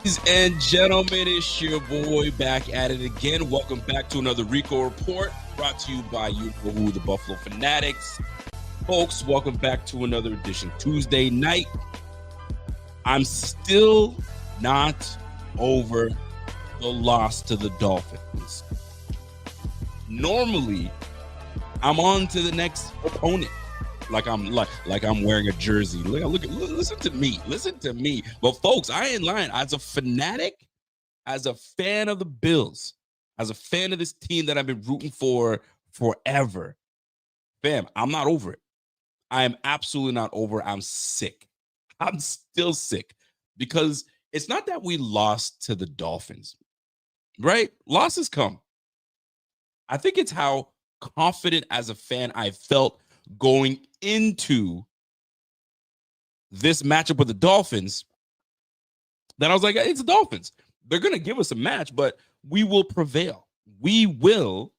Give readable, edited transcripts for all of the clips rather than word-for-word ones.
Ladies and gentlemen, it's your boy back at it again. Welcome back to another Rico Report brought to you by you know who, the Buffalo Fanatics. Folks, welcome back to another edition Tuesday night. I'm still not over the loss to the Dolphins. Normally, I'm on to the next opponent. Like I'm wearing a jersey. Listen to me. But folks, I ain't lying. As a fanatic, as a fan of the Bills, as a fan of this team that I've been rooting for forever, fam, I'm not over it. I am absolutely not over. I'm sick. I'm still sick because it's not that we lost to the Dolphins, right? Losses come. I think it's how confident as a fan I felt going into this matchup with the Dolphins that I was like, it's the Dolphins. They're going to give us a match, but we will prevail. We will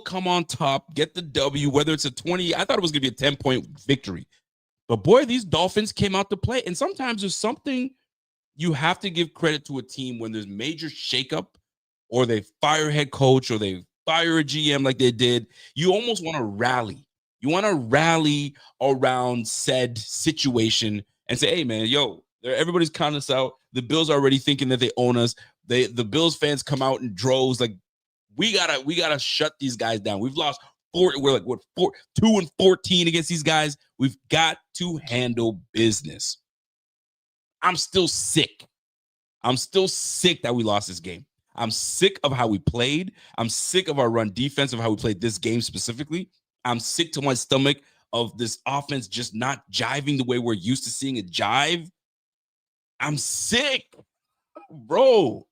come on top, get the W, whether it's a 20. I thought it was going to be a 10-point victory. But boy, these Dolphins came out to play. And sometimes there's something you have to give credit to a team when there's major shakeup or they fire a head coach or they fire a GM like they did. You almost want to rally. You want to rally around said situation and say, hey, man, everybody's counting us out. The Bills are already thinking that they own us. The Bills fans come out in droves. Like, we gotta shut these guys down. We've lost 2-14 against these guys. We've got to handle business. I'm still sick. I'm still sick that we lost this game. I'm sick of how we played. I'm sick of our run defense, of how we played this game specifically. I'm sick to my stomach of this offense just not jiving the way we're used to seeing it jive. I'm sick, bro.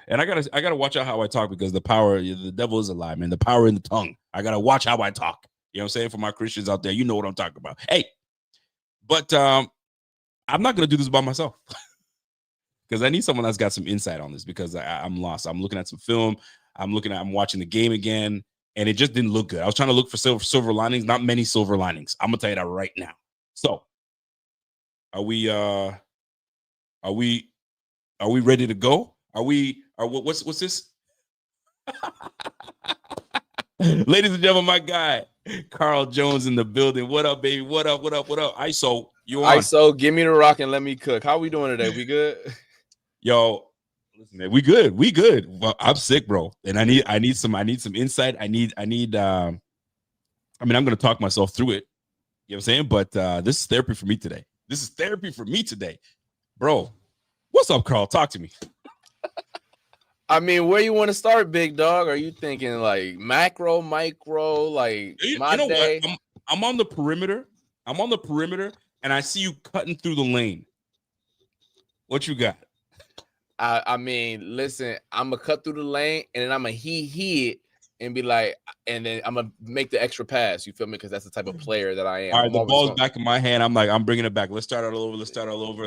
And I gotta watch out how I talk because the devil is a lie, man. The power in the tongue. I gotta watch how I talk. You know what I'm saying? For my Christians out there, you know what I'm talking about. Hey, but I'm not gonna do this by myself because I need someone that's got some insight on this because I'm lost. I'm looking at some film. I'm watching the game again. And it just didn't look good. I was trying to look for silver linings, not many silver linings. I'm gonna tell you that right now. So, are we ready to go? What's this? Ladies and gentlemen, my guy, Carl Jones in the building. What up, baby? What up? ISO, you on? ISO, give me the rock and let me cook. How we doing today? We good? Yo, listen, man, we good. Well, I'm sick, bro, and I need some insight. I'm gonna talk myself through it. You know what I'm saying? But this is therapy for me today. Bro. What's up, Carl? Talk to me. I mean, where you want to start, big dog? Are you thinking like macro, micro, like my day? What? I'm on the perimeter. And I see you cutting through the lane. What you got? I mean, listen, I'm gonna cut through the lane and then I'm gonna he it and be like, and then I'm gonna make the extra pass. You feel me? Because that's the type of player that I am. All right, the ball's back in my hand. I'm bringing it back. Let's start all over.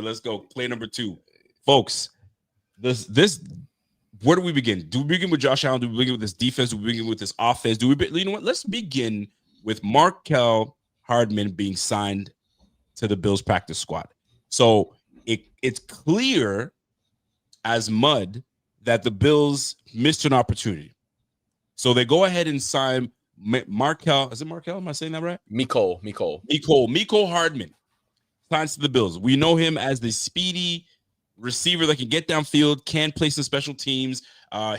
Let's go. Play number 2, folks. This. Where do we begin? Do we begin with Josh Allen? Do we begin with this defense? Do we begin with this offense? You know what? Let's begin with Markel Hardman being signed to the Bills practice squad. So it's clear as mud that the Bills missed an opportunity. So they go ahead and sign Markel. Is it Markel? Am I saying that right? Miko Hardman signs to the Bills. We know him as the speedy receiver that can get downfield, can play some special teams.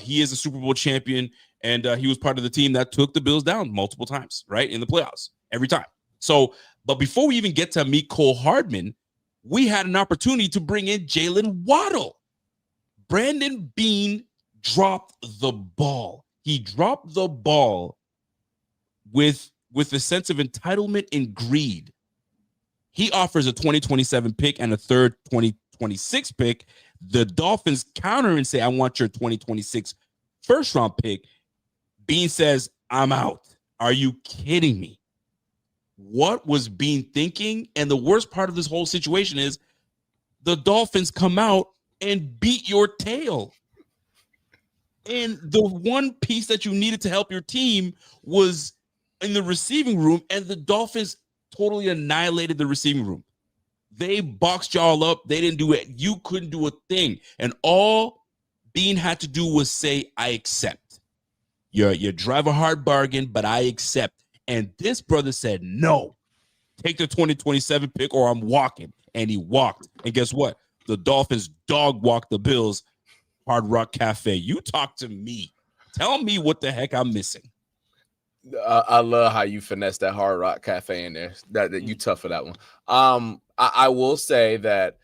He is a Super Bowl champion, and he was part of the team that took the Bills down multiple times, right, in the playoffs, every time. So, but before we even get to Miko Hardman, we had an opportunity to bring in Jalen Waddle. Brandon Beane dropped the ball. He dropped the ball with a sense of entitlement and greed. He offers a 2027 pick and a third 2026 pick. The Dolphins counter and say, I want your 2026 first round pick. Beane says, I'm out. Are you kidding me? What was Beane thinking? And the worst part of this whole situation is the Dolphins come out and beat your tail. And the one piece that you needed to help your team was in the receiving room, and the Dolphins totally annihilated the receiving room. They boxed y'all up. They didn't do it. You couldn't do a thing. And all Bean had to do was say, I accept. You drive a hard bargain, but I accept. And this brother said, no, take the 2027 pick or I'm walking. And he walked. And guess what? The Dolphins dog walked the Bills. Hard Rock Cafe. You talk to me. Tell me what the heck I'm missing. I love how you finesse that Hard Rock Cafe in there. That you tough for that one. I will say that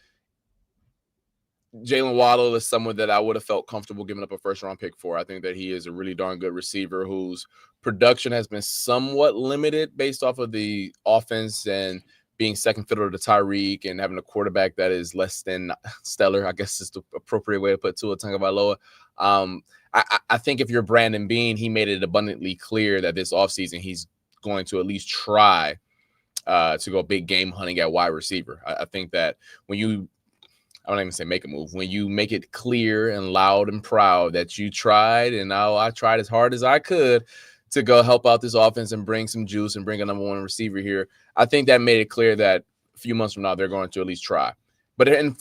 Jalen Waddle is someone that I would have felt comfortable giving up a first-round pick for. I think that he is a really darn good receiver whose production has been somewhat limited based off of the offense and being second fiddle to Tyreek and having a quarterback that is less than stellar, I guess is the appropriate way to put Tua Tagovailoa. I think if you're Brandon Bean, he made it abundantly clear that this offseason he's going to at least try to go big game hunting at wide receiver. I think that when you – I don't even say make a move. When you make it clear and loud and proud that you tried, and I tried as hard as I could to go help out this offense and bring some juice and bring a number one receiver here, I think that made it clear that a few months from now they're going to at least try. But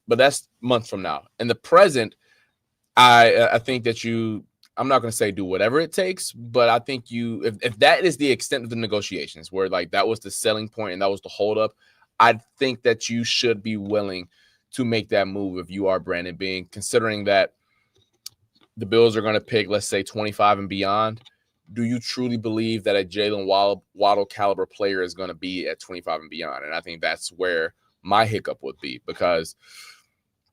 that's months from now. In the present, I think that I'm not going to say do whatever it takes, but I think if that is the extent of the negotiations, where like that was the selling point and that was the holdup, I think that you should be willing to make that move if you are Brandon Bean, considering that the Bills are going to pick, let's say, 25 and beyond. Do you truly believe that a Jalen Waddle caliber player is going to be at 25 and beyond? And I think that's where my hiccup would be, because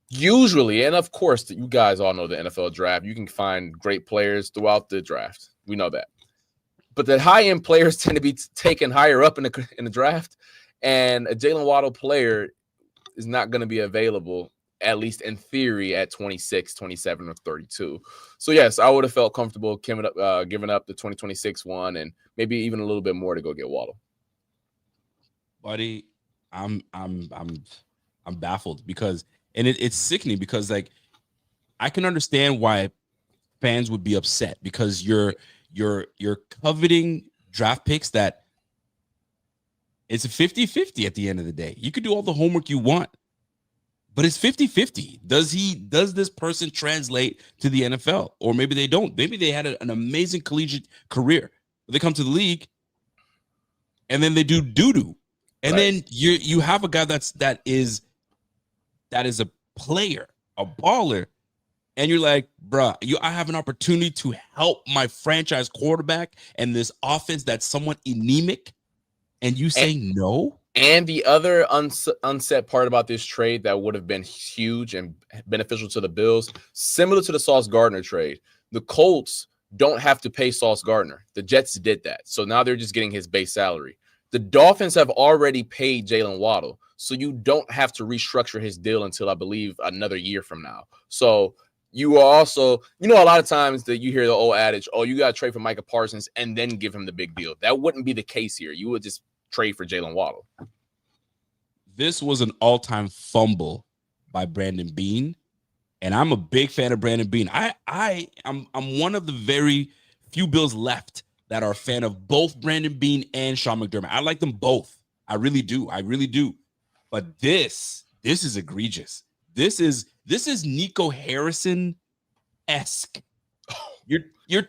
usually, and of course, you guys all know the NFL draft, you can find great players throughout the draft. We know that. But the high-end players tend to be taken higher up in the draft, and a Jalen Waddle player is not going to be available, at least in theory, at 26, 27, or 32. So, yes, I would have felt comfortable giving up the 2026 one and maybe even a little bit more to go get Waddle. Buddy, I'm baffled because, and it's sickening because, like, I can understand why fans would be upset because you're coveting draft picks that it's a 50-50 at the end of the day. You could do all the homework you want, but it's 50-50. Does this person translate to the NFL? Or maybe they don't. Maybe they had an amazing collegiate career. They come to the league and then they do doo-doo. And then you have a guy that is a player, a baller, and you're like, bruh, I have an opportunity to help my franchise quarterback and this offense that's somewhat anemic. And you say no? And the other unsaid part about this trade that would have been huge and beneficial to the Bills, similar to the Sauce Gardner trade, the Colts don't have to pay Sauce Gardner. The Jets did that. So now they're just getting his base salary. The Dolphins have already paid Jalen Waddle, so you don't have to restructure his deal until, I believe, another year from now. So you are also, a lot of times that you hear the old adage, oh, you got to trade for Micah Parsons and then give him the big deal. That wouldn't be the case here. You would just trade for Jalen Waddle. This was an all-time fumble by Brandon Bean, and I'm a big fan of Brandon Bean. I'm one of the very few Bills left that are a fan of both Brandon Bean and Sean McDermott. I like them both. I really do. But this is egregious. This is Nico Harrison-esque. You're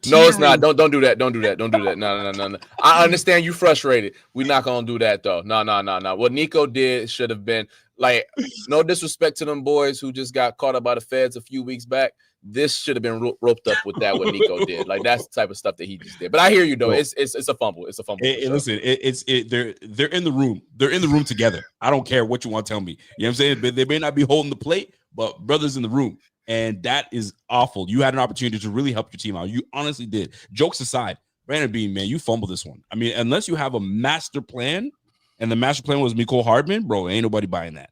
no, it's not. Don't do that. Don't do that. No. I understand you frustrated. We're not gonna do that though. No. What Nico did should have been like, no disrespect to them boys who just got caught up by the feds a few weeks back. This should have been roped up with that. What Nico did, like that's the type of stuff that he just did. But I hear you though. It's a fumble. It's a fumble. Listen, they're in the room. They're in the room together. I don't care what you want to tell me. You know what I'm saying? They may not be holding the plate, but brothers in the room. And that is awful. You had an opportunity to really help your team out. You honestly did. Jokes aside, Brandon Bean, man, you fumbled this one. I mean, unless you have a master plan, and the master plan was Mecole Hardman, bro, ain't nobody buying that.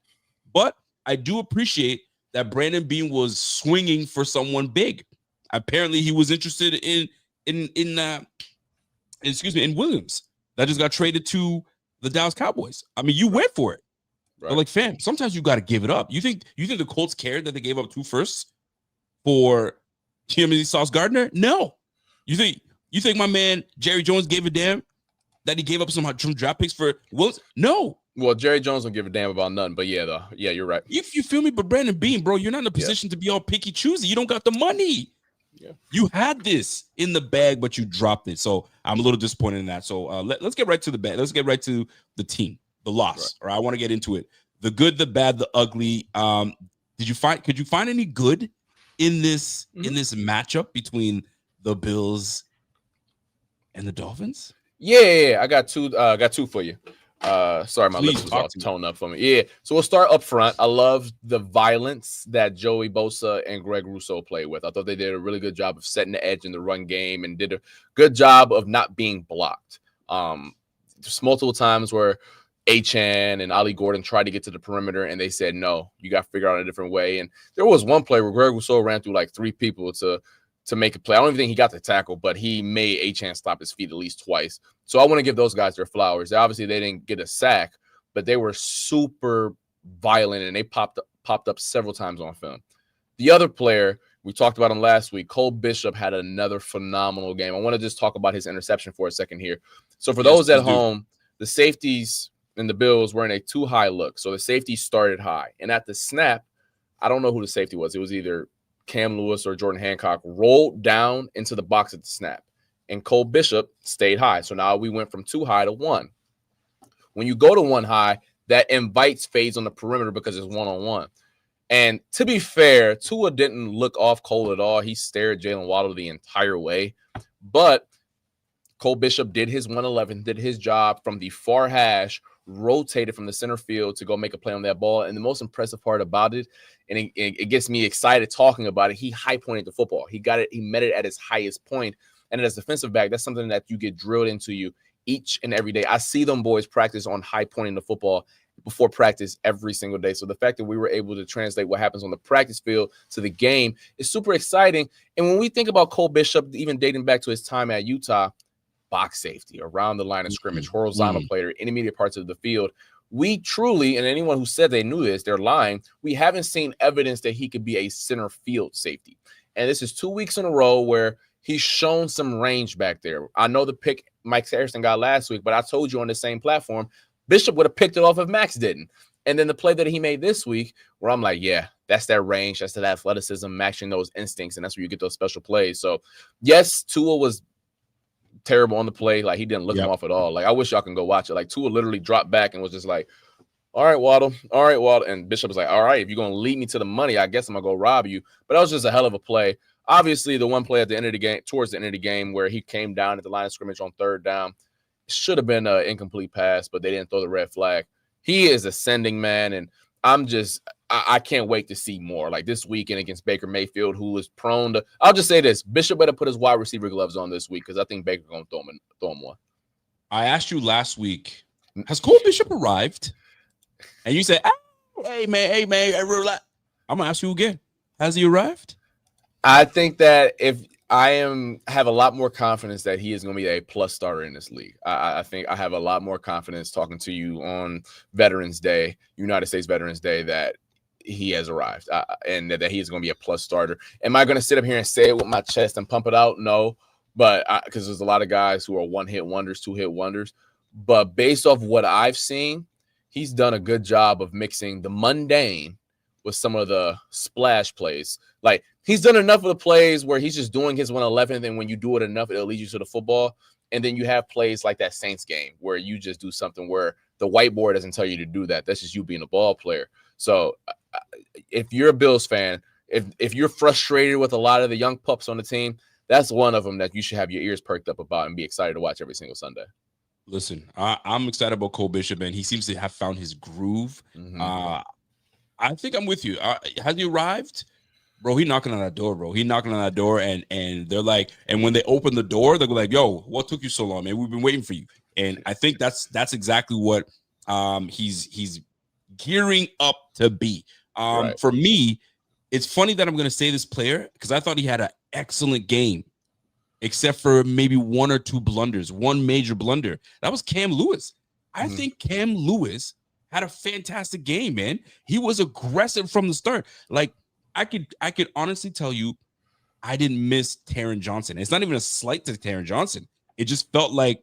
But I do appreciate that Brandon Bean was swinging for someone big. Apparently, he was interested in Williams that just got traded to the Dallas Cowboys. I mean, you went for it. Right. But like, fam, sometimes you got to give it up. You think the Colts cared that they gave up 2 firsts for Sauce Gardner? No. You think my man Jerry Jones gave a damn that he gave up some draft picks for Williams? No. Well, Jerry Jones don't give a damn about nothing, but yeah, you're right. If you feel me, but Brandon Bean, bro, you're not in a position to be all picky choosy. You don't got the money. Yeah. You had this in the bag, but you dropped it. So I'm a little disappointed in that. So let's get right to the bag. Let's get right to the team, the loss. Right. Or I want to get into it. The good, the bad, the ugly. Could you find any good in this matchup between the Bills and the Dolphins? Yeah. I got two for you. Sorry, my lips was all toned up for me. Yeah, so we'll start up front. I love the violence that Joey Bosa and Greg Rousseau played with. I thought they did a really good job of setting the edge in the run game and did a good job of not being blocked. Just multiple times where Achane and Ollie Gordon tried to get to the perimeter and they said, no, you got to figure out a different way. And there was one play where Greg Rousseau ran through like 3 people to make a play. I don't even think he got the tackle, but he made Achane stop his feet at least twice. So I want to give those guys their flowers. Obviously, they didn't get a sack, but they were super violent, and they popped up several times on film. The other player, we talked about him last week, Cole Bishop had another phenomenal game. I want to just talk about his interception for a second here. So for those at home, the safeties and the Bills were in a too high look. So the safety started high. And at the snap, I don't know who the safety was. It was either Cam Lewis or Jordan Hancock rolled down into the box at the snap, and Cole Bishop stayed high. So now we went from 2 high to 1. When you go to 1 high, that invites fades on the perimeter because it's 1-on-1. And to be fair, Tua didn't look off Cole at all. He stared Jalen Waddle the entire way. But Cole Bishop did his 111, did his job from the far hash, rotated from the center field to go make a play on that ball. And the most impressive part about it, and it gets me excited talking about it, he high pointed the football. He got it. He met it at its highest point. And as a defensive back, that's something that you get drilled into you each and every day. I see them boys practice on high pointing the football before practice every single day. So the fact that we were able to translate what happens on the practice field to the game is super exciting. And when we think about Cole Bishop, even dating back to his time at Utah, box safety, around the line of scrimmage, horizontal player, intermediate parts of the field, we truly, and anyone who said they knew this, they're lying. We haven't seen evidence that he could be a center field safety. And this is 2 weeks in a row where he's shown some range back there. I know the pick Mike Harrison got last week, but I told you on the same platform, Bishop would have picked it off if Max didn't. And then the play that he made this week, where I'm like, yeah, that's that range, that's that athleticism, matching those instincts, and that's where you get those special plays. So, yes, Tua was terrible on the play. Like, he didn't look him off at all. Like, I wish y'all can go watch it. Like, Tua literally dropped back and was just like, all right, Waddle. All right, Waddle. And Bishop was like, all right, if you're going to lead me to the money, I guess I'm going to go rob you. But that was just a hell of a play. Obviously, the one play at the end of the game, towards the end of the game, where he came down at the line of scrimmage on 3rd down, should have been an incomplete pass, but they didn't throw the red flag. He is ascending, man, and I can't wait to see more. Like this weekend against Baker Mayfield, who is prone to. I'll just say this: Bishop better put his wide receiver gloves on this week because I think Baker's going to throw him one. I asked you last week, has Cole Bishop arrived? And you said, hey man, relax. I'm gonna ask you again. Has he arrived? I think that if I have a lot more confidence that he is going to be a plus starter in this league. I think I have a lot more confidence talking to you on Veterans Day, United States Veterans Day, that he has arrived and that he is going to be a plus starter. Am I going to sit up here and say it with my chest and pump it out? No, but because there's a lot of guys who are 1-hit wonders, 2-hit wonders. But based off what I've seen, he's done a good job of mixing the mundane with some of the splash plays. Like, he's done enough of the plays where he's just doing his 111, and when you do it enough, it'll lead you to the football. And then you have plays like that Saints game where you just do something where the whiteboard doesn't tell you to do that. That's just you being a ball player. So if you're a Bills fan, if you're frustrated with a lot of the young pups on the team, that's one of them that you should have your ears perked up about and be excited to watch every single Sunday. Listen, I'm excited about Cole Bishop, and he seems to have found his groove. I think I'm with you. Has he arrived? Bro, he knocking on that door, bro. He knocking on that door, and they're like, and when they open the door, they're like, yo, what took you so long, man? We've been waiting for you. And I think that's exactly what he's gearing up to be. Right. For me, it's funny that I'm going to say this player because I thought he had an excellent game, except for maybe 1 or 2 blunders, one major blunder. That was Cam Lewis. I think Cam Lewis had a fantastic game, man. He was aggressive from the start. Like, I could honestly tell you, I didn't miss Taron Johnson. It's not even a slight to Taron Johnson. It just felt like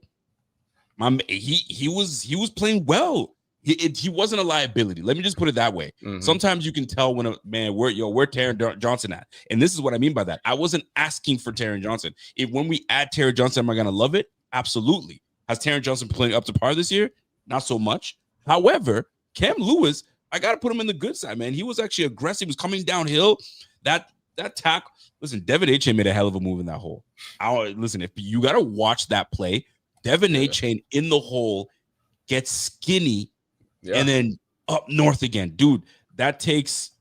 he was playing well. He wasn't a liability. Let me just put it that way. Mhm. Sometimes you can tell when where Taron Johnson at, and this is what I mean by that. I wasn't asking for Taron Johnson. If when we add Taron Johnson, am I gonna love it? Absolutely. Has Taron Johnson playing up to par this year? Not so much. However, Cam Lewis, I gotta put him in the good side, man. He was actually aggressive. He was coming downhill. That tackle. Listen, Devin A. Chain made a hell of a move in that hole. Listen, if you gotta watch that play, Devin A. Chain in the hole gets skinny. Yeah. And then up north again. Dude, that takes,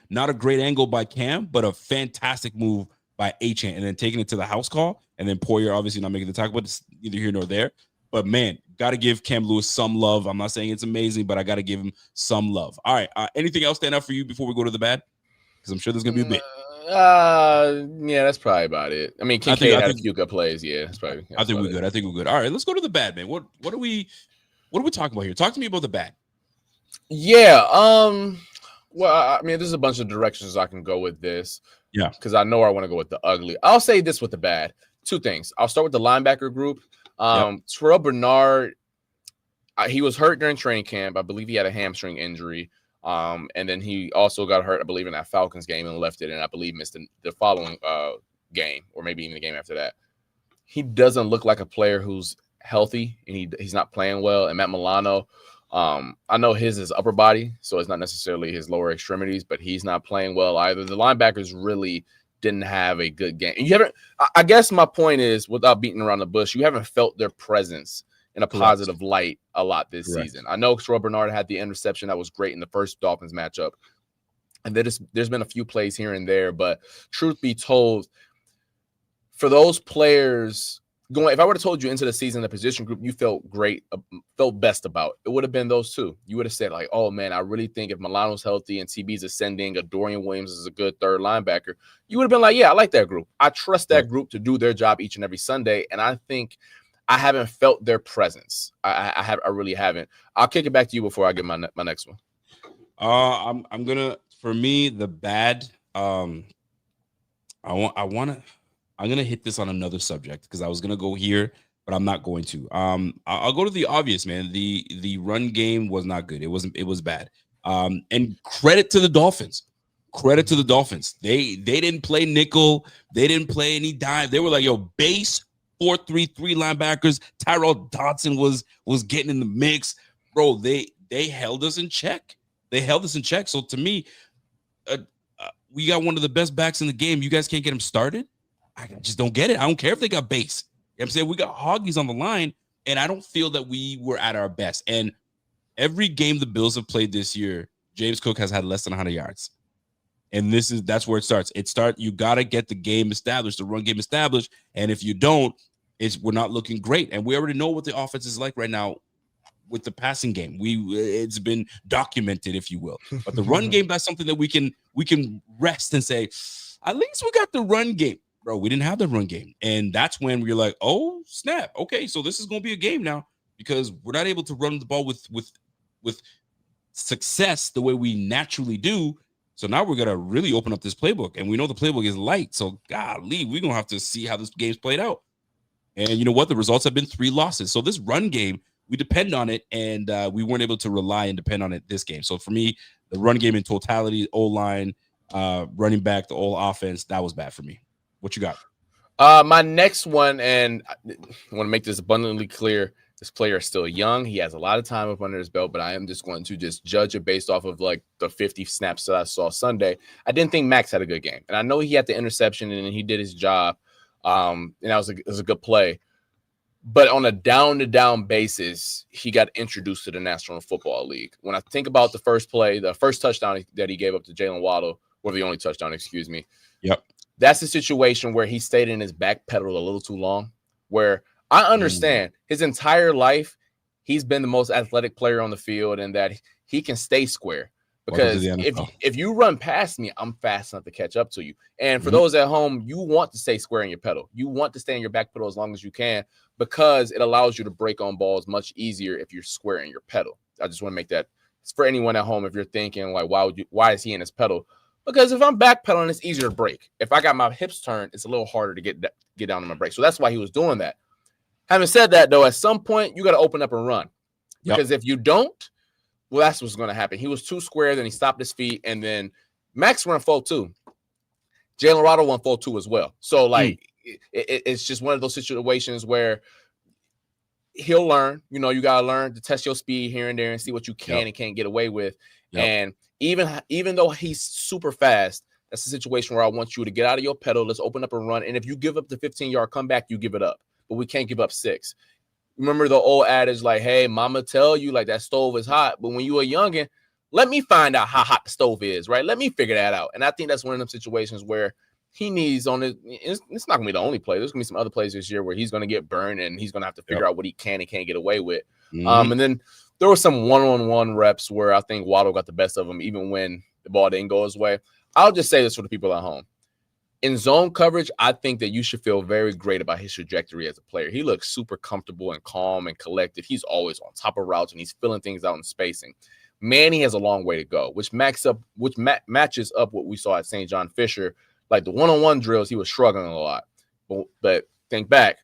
not a great angle by Cam, but a fantastic move by A-Chain. And then taking it to the house call. And then Poyer obviously not making the tackle, but it's neither here nor there. But, man, got to give Cam Lewis some love. I'm not saying it's amazing, but I got to give him some love. All right. Anything else stand out for you before we go to the bad? Because I'm sure there's going to be a bit. Yeah, that's probably about it. Kincaid had a few good plays. Yeah, I think we're good. I think we're good. All right, let's go to the bad, man. What are we talking about here? Talk to me about the bad. Yeah. Well, there's a bunch of directions I can go with this. Yeah. Because I know I want to go with the ugly. I'll say this with the bad. Two things. I'll start with the linebacker group. Terrell Bernard, he was hurt during training camp. I believe he had a hamstring injury. And then he also got hurt, I believe, in that Falcons game and left it, and I believe missed the following game, or maybe even the game after that. He doesn't look like a player who's healthy, and he's not playing well. And Matt Milano, I know his is upper body, so it's not necessarily his lower extremities, but he's not playing well either. The linebackers really didn't have a good game. And I guess my point is, without beating around the bush, you haven't felt their presence in a positive light a lot this season. I know Terrell Bernard had the interception that was great in the first Dolphins matchup. And there's been a few plays here and there, but truth be told, for those players if I would have told you into the season, the position group you felt great, felt best about, it would have been those two. You would have said, like, oh man, I really think if Milano's healthy and TB's ascending, Dorian Williams is a good third linebacker, you would have been like, yeah, I like that group. I trust that group to do their job each and every Sunday. And I think I haven't felt their presence. I really haven't. I'll kick it back to you before I get my next one. I'm gonna, for me, the bad. I'm gonna hit this on another subject because I was gonna go here, but I'm not going to. I'll go to the obvious, man. The run game was not good. It was bad. And credit to the Dolphins. Credit to the Dolphins. They didn't play nickel. They didn't play any dime. They were like, yo, base 4-3-3 linebackers. Tyrell Dodson was getting in the mix, bro. They held us in check. They held us in check. So to me, we got one of the best backs in the game. You guys can't get him started. I just don't get it. I don't care if they got base. You know what I'm saying? We got Hoggies on the line, and I don't feel that we were at our best. And every game the Bills have played this year, James Cook has had less than 100 yards. And that's where it starts. You got to get the game established, the run game established. And if you don't, we're not looking great. And we already know what the offense is like right now with the passing game. It's been documented, if you will. But the run game, that's something that we can rest and say, at least we got the run game. Bro, we didn't have the run game. And that's when we're like, oh, snap. Okay, so this is going to be a game now because we're not able to run the ball with success the way we naturally do. So now we're going to really open up this playbook. And we know the playbook is light. So, golly, we're going to have to see how this game's played out. And you know what? The results have been 3 losses. So this run game, we depend on it, and we weren't able to rely and depend on it this game. So for me, the run game in totality, O-line, running back, the whole offense, that was bad for me. What you got? My next one, and I want to make this abundantly clear, this player is still young. He has a lot of time up under his belt, but I am just going to judge it based off of like the 50 snaps that I saw Sunday. I didn't think Max had a good game, and I know he had the interception and he did his job. And that was a good play. But on a down-to-down basis, he got introduced to the National Football League. When I think about the first play, the first touchdown that he gave up to Jalen Waddle, or the only touchdown, excuse me. Yep. That's a situation where he stayed in his back pedal a little too long, where I understand his entire life, he's been the most athletic player on the field and that he can stay square. Because if you run past me, I'm fast enough to catch up to you. And for those at home, you want to stay square in your pedal. You want to stay in your back pedal as long as you can because it allows you to break on balls much easier if you're square in your pedal. I just want to make that it's for anyone at home if you're thinking like, why is he in his pedal? Because if I'm backpedaling, it's easier to break. If I got my hips turned, it's a little harder to get down on my brake. So that's why he was doing that. Having said that, though, at some point, you got to open up and run. Because if you don't, well, that's what's going to happen. He was too square, then he stopped his feet, and then Max ran 4.2. Jalen Waddle won 4.2 as well. So, like, it's just one of those situations where he'll learn. You know, you got to learn to test your speed here and there and see what you can and can't get away with. And even though he's super fast, that's a situation where I want you to get out of your pedal. Let's open up and run. And if you give up the 15-yard comeback, you give it up. But we can't give up 6. Remember the old adage, like, hey, mama tell you, like, that stove is hot. But when you a youngin', let me find out how hot the stove is, right? Let me figure that out. And I think that's one of them situations where he needs on it. It's not going to be the only play. There's going to be some other plays this year where he's going to get burned and he's going to have to figure out what he can and can't get away with. And then there were some one-on-one reps where I think Waddle got the best of him, even when the ball didn't go his way. I'll just say this for the people at home. In zone coverage, I think that you should feel very great about his trajectory as a player. He looks super comfortable and calm and collected. He's always on top of routes and he's filling things out in spacing. Manny has a long way to go, which matches up what we saw at St. John Fisher. Like the one-on-one drills, he was struggling a lot. But think back,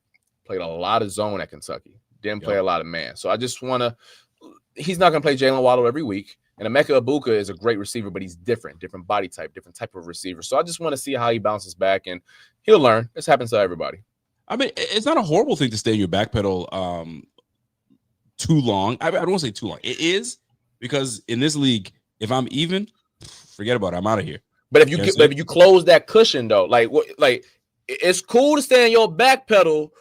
played a lot of zone at Kentucky. Didn't play a lot of man. So I just want to – he's not going to play Jalen Waddle every week. And Emeka Egbuka is a great receiver, but he's different body type, different type of receiver. So I just want to see how he bounces back, and he'll learn. This happens to everybody. I mean, it's not a horrible thing to stay in your back pedal too long. I don't want to say too long. It is, because in this league, if I'm even, forget about it. I'm out of here. But if you close that cushion, though, like it's cool to stay in your back pedal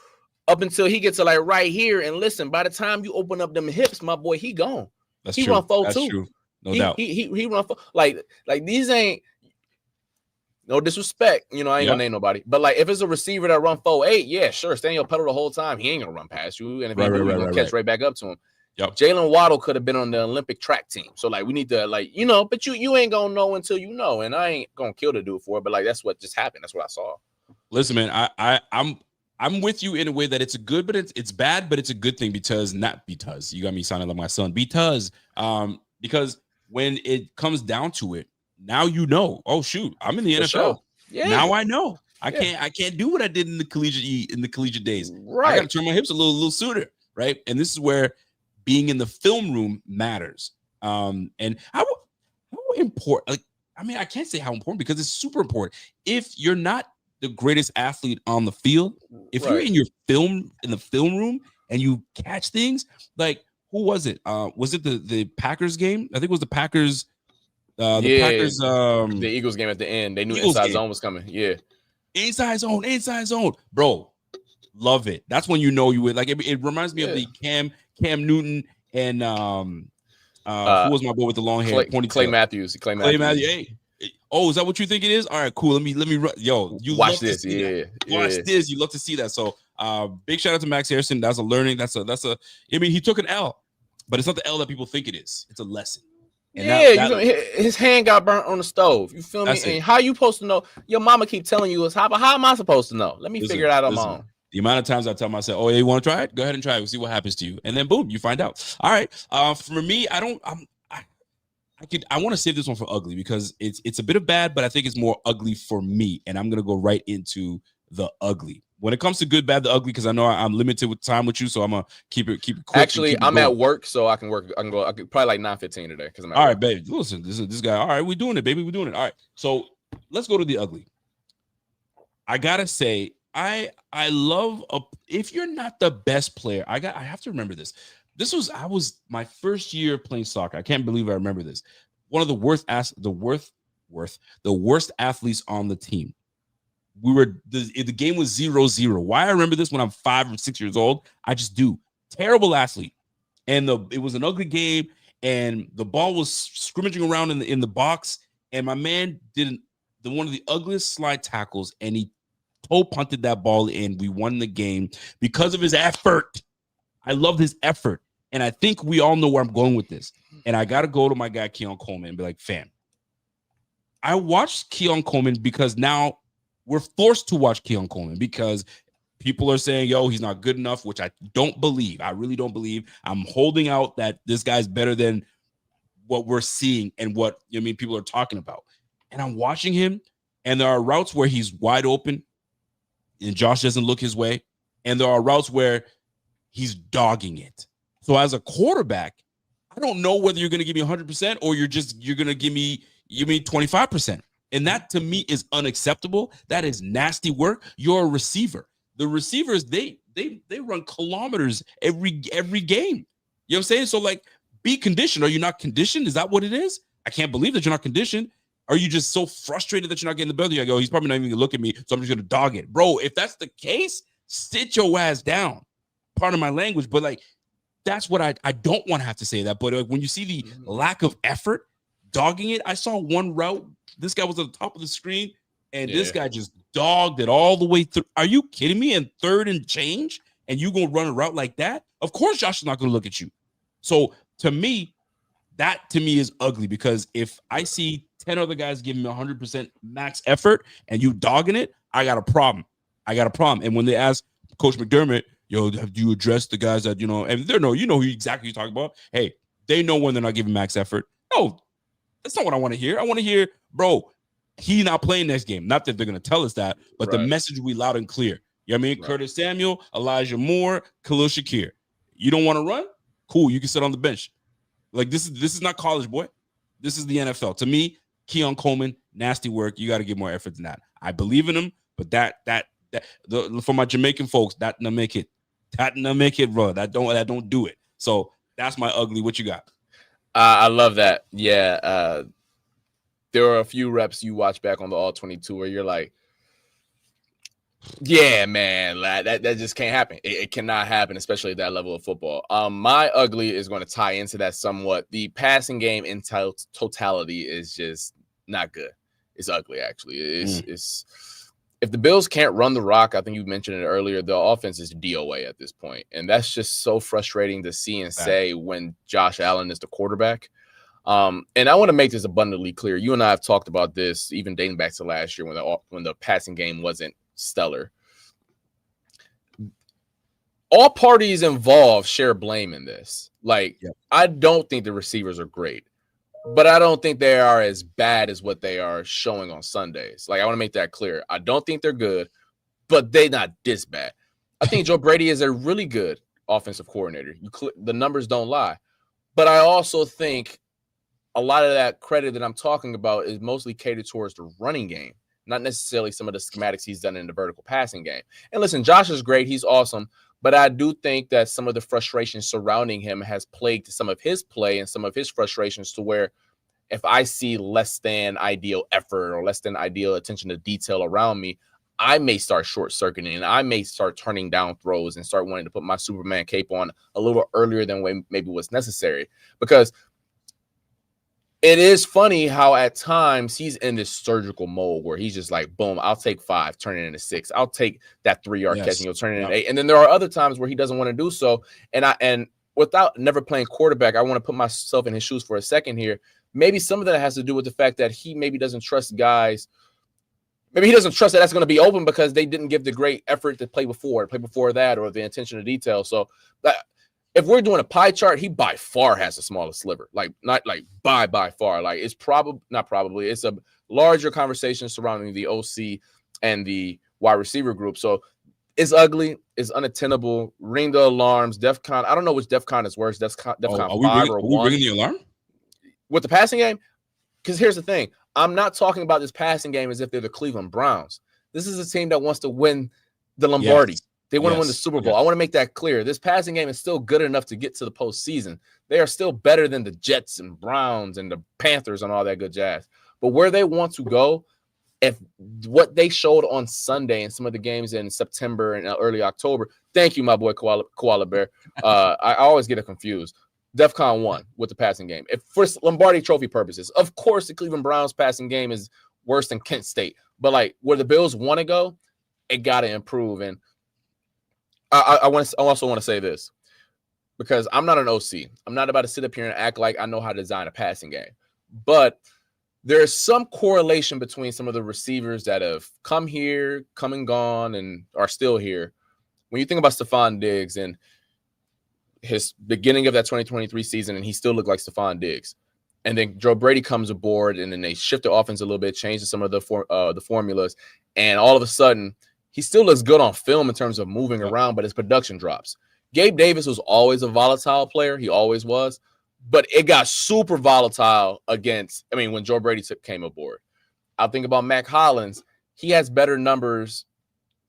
up until he gets to like right here. And listen, by the time you open up them hips, my boy, he gone. He run 4.2. No doubt. He run for like these ain't no disrespect. You know, I ain't gonna name nobody. But like if it's a receiver that run 4.8, yeah, sure, stay in your pedal the whole time. He ain't gonna run past you. And if you're gonna catch right back up to him. Yep. Jalen Waddle could have been on the Olympic track team. So like we need to but you ain't gonna know until you know. And I ain't gonna kill the dude for it, but like that's what just happened. That's what I saw. Listen, man, I'm with you in a way that it's a good, but it's bad, but it's a good thing because you got me sounding like my son. Because when it comes down to it, now you know. Oh shoot, I'm in the NFL. Sure. Yeah. Now I know. I can't do what I did in the collegiate days. Right. I got to turn my hips a little sooner, right? And this is where being in the film room matters. And how important? Like, I mean, I can't say how important because it's super important. If you're not the greatest athlete on the field, if you're in the film room and you catch things like. Who was it? Was it the Packers game? I think it was the Packers. Packers. The Eagles game at the end. They knew inside zone was coming. Yeah. Inside zone. Bro, love it. That's when you know you would. Like, it reminds me of the Cam Newton and who was my boy with the long hair? Clay Matthews. Clay Matthews. Hey. Oh, is that what you think it is? All right, cool. Let me run. Yo, you watch this. Watch this. You love to see that. So big shout out to Max Harrison. That's a learning. That's a I mean, he took an L, but it's not the L that people think it is. It's a lesson. And his hand got burnt on the stove. You feel me? And how you supposed to know? Your mama keep telling you how am I supposed to know? Let me figure it out on my own. The amount of times I tell myself, oh, you want to try it? Go ahead and try it. We'll see what happens to you. And then boom, you find out. All right. For me, I want to save this one for ugly because it's a bit of bad, but I think it's more ugly for me. And I'm going to go right into the ugly. When it comes to good, bad, the ugly, because I know I'm limited with time with you, so I'm gonna keep it quick. Actually, I'm at work, so I can work. I can probably like 9:15 today because I'm at all work. Right, babe. Listen, this guy. All right, we're doing it, baby. We're doing it. All right, so let's go to the ugly. I gotta say, I love if you're not the best player, I have to remember this. I was my first year playing soccer. I can't believe I remember this. One of the worst athletes on the team. The game was 0-0. Why I remember this when I'm 5 or 6 years old, I just do. Terrible athlete. And it was an ugly game, and the ball was scrimmaging around in the box, and my man did one of the ugliest slide tackles, and he toe punted that ball in. We won the game because of his effort. I loved his effort, and I think we all know where I'm going with this. And I got to go to my guy, Keon Coleman, and be like, fam, I watched Keon Coleman because now we're forced to watch Keon Coleman because people are saying, yo, he's not good enough, which I don't believe. I really don't believe. I'm holding out that this guy's better than what we're seeing and what people are talking about. And I'm watching him, and there are routes where he's wide open and Josh doesn't look his way. And there are routes where he's dogging it. So as a quarterback, I don't know whether you're going to give me 100% or you're going to give me 25%. And that to me is unacceptable. That is nasty work. You're a receiver. The receivers, they run kilometers every game. You know what I'm saying? So like, be conditioned. Are you not conditioned? Is that what it is? I can't believe that you're not conditioned. Are you just so frustrated that you're not getting the better? You go, he's probably not even gonna look at me, so I'm just gonna dog it. Bro, if that's the case, sit your ass down. Pardon my language, but like, that's what I don't want to have to say that. But like, when you see the lack of effort, dogging it, I saw one route. This guy was at the top of the screen, and this guy just dogged it all the way through. Are you kidding me? And third and change, and you gonna run a route like that? Of course, Josh is not gonna look at you. So to me, that to me is ugly, because if I see 10 other guys giving me 100% max effort and you dogging it, I got a problem. And when they ask Coach McDermott, yo, have you addressed the guys that, and they're no, who exactly you're talking about. Hey, they know when they're not giving max effort. No, that's not what I want to hear. I want to hear, bro, he not playing next game. Not that they're going to tell us that, but the message will be loud and clear. You know what I mean? Right. Curtis Samuel, Elijah Moore, Khalil Shakir. You don't want to run? Cool, you can sit on the bench. Like, this is not college, boy. This is the NFL. To me, Keon Coleman, nasty work. You got to give more effort than that. I believe in him, but for my Jamaican folks, that not make it. That not make it, bro. That don't do it. So that's my ugly. What you got? I love that. Yeah. There are a few reps you watch back on the All 22 where you're like, yeah, man, that just can't happen. It cannot happen, especially at that level of football. My ugly is going to tie into that somewhat. The passing game in totality is just not good. It's ugly, actually. It's if the Bills can't run the rock, I think you mentioned it earlier, the offense is DOA at this point. And that's just so frustrating to see and say when Josh Allen is the quarterback. And I want to make this abundantly clear. You and I have talked about this even dating back to last year when the passing game wasn't stellar. All parties involved share blame in this. Like, I don't think the receivers are great, but I don't think they are as bad as what they are showing on Sundays. Like, I want to make that clear. I don't think they're good, but they're not this bad. I think Joe Brady is a really good offensive coordinator. The numbers don't lie. But I also think a lot of that credit that I'm talking about is mostly catered towards the running game, not necessarily some of the schematics he's done in the vertical passing game. And listen, Josh is great. He's awesome. But I do think that some of the frustration surrounding him has plagued some of his play and some of his frustrations to where if I see less than ideal effort or less than ideal attention to detail around me, I may start short-circuiting and I may start turning down throws and start wanting to put my Superman cape on a little earlier than maybe was necessary. Because it is funny how at times he's in this surgical mode where he's just like, boom, I'll take 5, turn it into 6. I'll take that 3-yard catch and you'll turn it into 8. And then there are other times where he doesn't want to do so. And without never playing quarterback, I want to put myself in his shoes for a second here. Maybe some of that has to do with the fact that he maybe doesn't trust guys. Maybe he doesn't trust that that's going to be open because they didn't give the great effort to play before that, or the attention to detail. So if we're doing a pie chart, he by far has the smallest sliver. Like, not like by far. Like, it's it's a larger conversation surrounding the OC and the wide receiver group. So it's ugly. It's unattainable. Ring the alarms. DEFCON. I don't know which DEFCON is worse. DEFCON 5 or 1. Are we ringing the alarm? With the passing game? Because here's the thing. I'm not talking about this passing game as if they're the Cleveland Browns. This is a team that wants to win the Lombardi. Yes. They want to win the Super Bowl. I want to make that clear. This passing game is still good enough to get to the postseason. They are still better than the Jets and Browns and the Panthers and all that good jazz. But where they want to go, if what they showed on Sunday and some of the games in September and early October, thank you, my boy Koala Bear. I always get it confused. DEFCON 1 with the passing game. If for Lombardi Trophy purposes, of course, the Cleveland Browns passing game is worse than Kent State. But like where the Bills want to go, it got to improve. And I also want to say this, because I'm not an OC. I'm not about to sit up here and act like I know how to design a passing game. But there's some correlation between some of the receivers that have come and gone, and are still here. When you think about Stephon Diggs and his beginning of that 2023 season, and he still looked like Stephon Diggs. And then Joe Brady comes aboard, and then they shift the offense a little bit, change some of the formulas, and all of a sudden, he still looks good on film in terms of moving around, but his production drops. Gabe Davis was always a volatile player. He always was. but it got super volatile when Joe Brady came aboard. I think about Mac Hollins. He has better numbers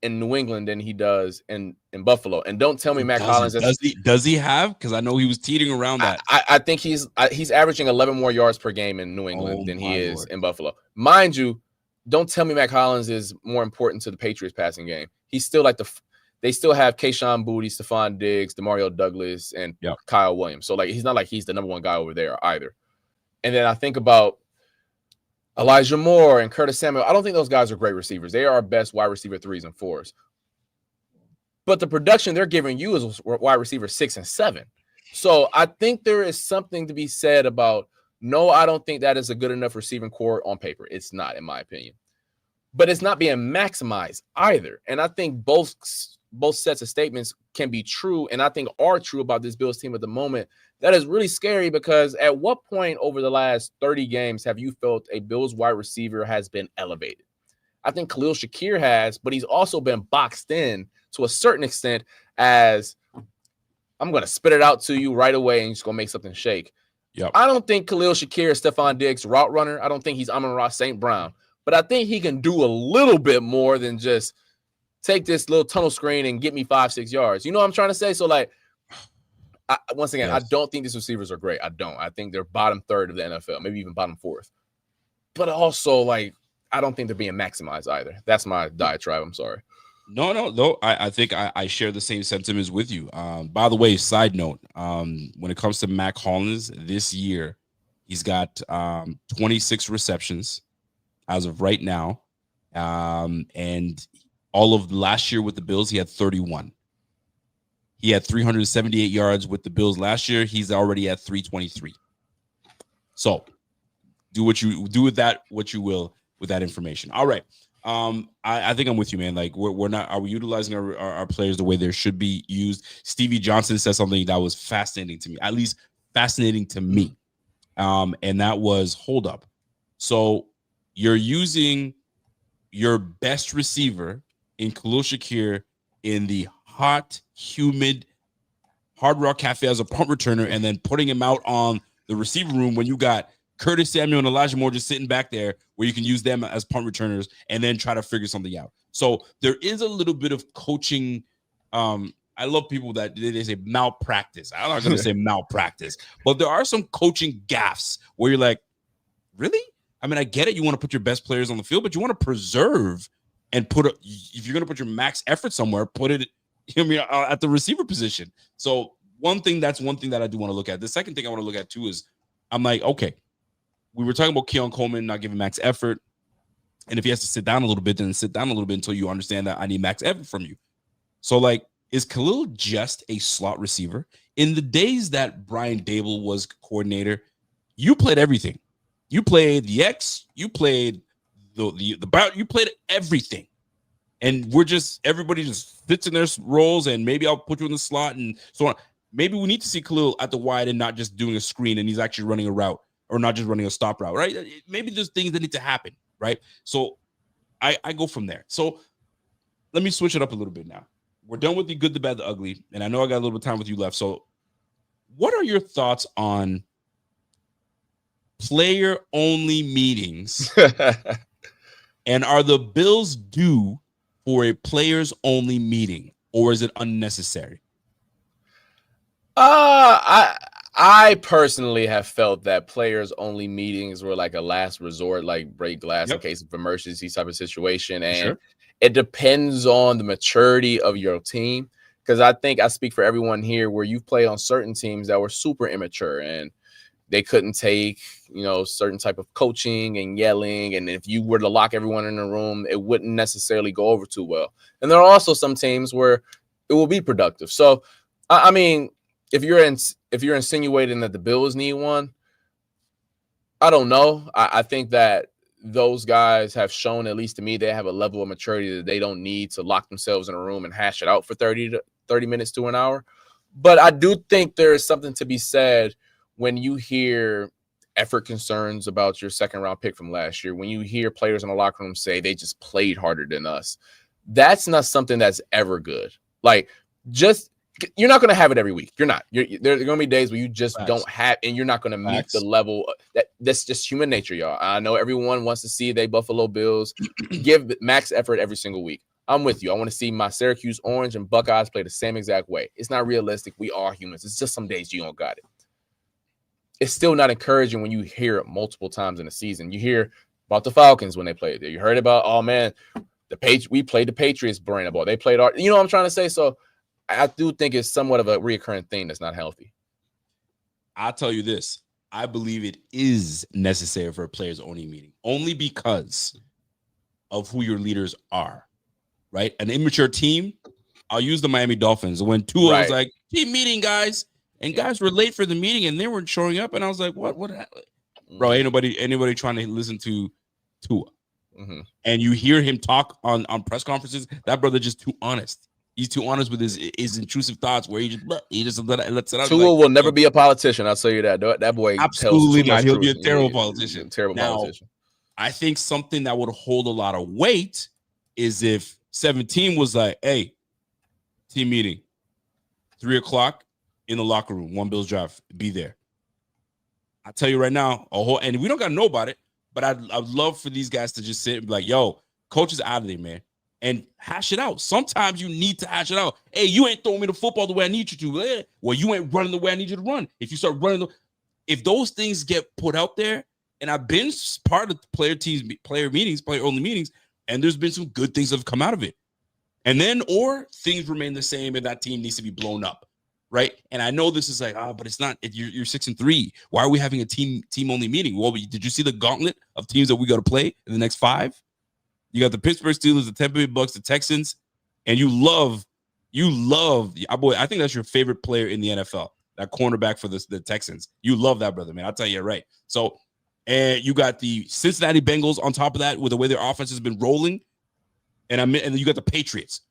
in New England than he does in Buffalo. And don't tell me Mac Hollins does he have? Because I know he was teetering around that. I think he's averaging 11 more yards per game in New England than he is in Buffalo. Mind you, don't tell me Mac Hollins is more important to the Patriots passing game. He's still like they still have Kayshon Boutte, Stephon Diggs, DeMario Douglas, and Kyle Williams. So like he's not like he's the number one guy over there either. And then I think about Elijah Moore and Curtis Samuel. I don't think those guys are great receivers. They are our best wide receiver 3s and 4s. But the production they're giving you is wide receiver 6 and 7. So I think there is something to be said about, no, I don't think that is a good enough receiving core on paper. It's not, in my opinion. But it's not being maximized either. And I think both sets of statements can be true, and I think are true about this Bills team at the moment. That is really scary, because at what point over the last 30 games have you felt a Bills wide receiver has been elevated? I think Khalil Shakir has, but he's also been boxed in to a certain extent as, I'm going to spit it out to you right away and just going to make something shake. Yep. I don't think Khalil Shakir is Stephon Diggs' route runner. I don't think he's Amon-Ra St. Brown. But I think he can do a little bit more than just take this little tunnel screen and get me 5-6 yards. You know what I'm trying to say? So, like, once again, I don't think these receivers are great. I don't. I think they're bottom third of the NFL, maybe even bottom fourth. But also, like, I don't think they're being maximized either. That's my diatribe. I'm sorry. No. I think I share the same sentiments with you. By the way, side note, when it comes to Mac Hollins this year, he's got 26 receptions as of right now. And all of last year with the Bills, he had 31. He had 378 yards with the Bills last year. He's already at 323. So do what you will with that information. All right. I think I'm with you, man. Like, are we utilizing our players the way they should be used? Stevie Johnson said something that was fascinating to me, at least fascinating to me. And that was, hold up. So you're using your best receiver in Khalil Shakir in the hot, humid Hard Rock Cafe as a punt returner, and then putting him out on the receiver room when you got Curtis Samuel and Elijah Moore just sitting back there, where you can use them as punt returners and then try to figure something out. So there is a little bit of coaching. I love people that they say malpractice. I'm not going to say malpractice, but there are some coaching gaffes where you're like, really? I mean, I get it. You want to put your best players on the field, but you want to preserve and if you're going to put your max effort somewhere, put it, at the receiver position. So that's one thing that I do want to look at. The second thing I want to look at too is, I'm like, okay, we were talking about Keon Coleman not giving max effort. And if he has to sit down a little bit, then sit down a little bit until you understand that I need max effort from you. So, like, is Khalil just a slot receiver? In the days that Brian Dable was coordinator, you played everything. You played the X, you played the bout, you played everything. And everybody just fits in their roles, and maybe I'll put you in the slot and so on. Maybe we need to see Khalil at the wide and not just doing a screen, and he's actually running a route, or not just running a stop route, right? Maybe there's things that need to happen, right? So I go from there. So let me switch it up a little bit now. We're done with the good, the bad, the ugly, and I know I got a little bit of time with you left. So what are your thoughts on player-only meetings? And are the Bills due for a players-only meeting, or is it unnecessary? I personally have felt that players-only meetings were like a last resort, like break glass in case of emergency type of situation. And it depends on the maturity of your team, because I think I speak for everyone here where you've played on certain teams that were super immature and they couldn't take, certain type of coaching and yelling. And if you were to lock everyone in a room, it wouldn't necessarily go over too well. And there are also some teams where it will be productive. So, I mean, if you're insinuating that the Bills need one, I don't know. I think that those guys have shown, at least to me, they have a level of maturity that they don't need to lock themselves in a room and hash it out for 30 minutes to an hour. But I do think there is something to be said when you hear effort concerns about your second round pick from last year, when you hear players in the locker room say they just played harder than us. That's not something that's ever good. Like, just You're not going to have it every week. You're not. There are going to be days where you just Facts. don't have, and you're not going to meet Facts. the level that's just human nature, y'all. I know everyone wants to see they Buffalo Bills give max effort every single week. I'm with you. I want to see my Syracuse Orange and Buckeyes play the same exact way. It's not realistic. We are humans. It's just some days you don't got it. It's still not encouraging when you hear it multiple times in a season. You hear about the Falcons when they played there. You heard about, oh man, we played the Patriots brand ball. They played our, you know what I'm trying to say? So I do think it's somewhat of a reoccurring thing that's not healthy. I'll tell you this. I believe it is necessary for a players only meeting, only because of who your leaders are, right? An immature team, I'll use the Miami Dolphins. When Tua was like, team meeting, guys, and guys were late for the meeting and they weren't showing up. And I was like, what? Bro, ain't anybody trying to listen to Tua. Mm-hmm. And you hear him talk on press conferences. That brother just too honest. He's too honest with his intrusive thoughts where he just lets it out. Tua will never be a politician. I'll tell you that. That boy absolutely not. He'll be a terrible politician. Politician. I think something that would hold a lot of weight is if 17 was like, hey, team meeting, 3:00 in the locker room, One Bills Drive, be there. I tell you right now, and we don't got to know about it, but I'd love for these guys to just sit and be like, yo, coach is out of there, man. And hash it out. Sometimes you need to hash it out. Hey, you ain't throwing me the football the way I need you to. Well, you ain't running the way I need you to run. If you start running, if those things get put out there, and I've been part of player only meetings, and there's been some good things that have come out of it. And then, or things remain the same, and that team needs to be blown up, right? And I know this is like, but it's not. You're 6-3. Why are we having a team only meeting? Well, did you see the gauntlet of teams that we got to play in the next 5? You got the Pittsburgh Steelers, the Tampa Bay Bucks, the Texans, and you love, boy. I think that's your favorite player in the NFL, that cornerback for the Texans. You love that, brother, man. I'll tell you right. So, and you got the Cincinnati Bengals on top of that with the way their offense has been rolling, and you got the Patriots.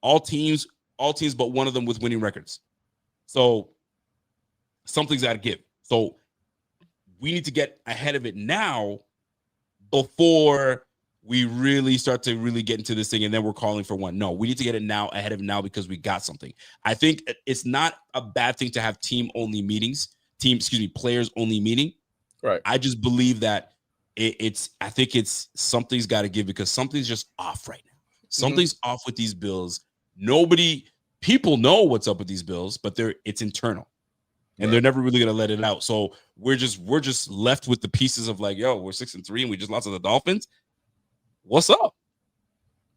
All teams, but one of them with winning records. So something's got to give. So we need to get ahead of it now before we really start to really get into this thing, and then we're calling for one. No, we need to get it now, ahead of it now, because we got something. I think it's not a bad thing to have team-only meetings, players-only meeting. Right. I just believe that I think it's something's got to give, because something's just off right now. Something's off with these Bills. People know what's up with these Bills, but it's internal. And they're never really going to let it out. So we're just left with the pieces of like, yo, we're 6-3 and we just lost to the Dolphins. What's up?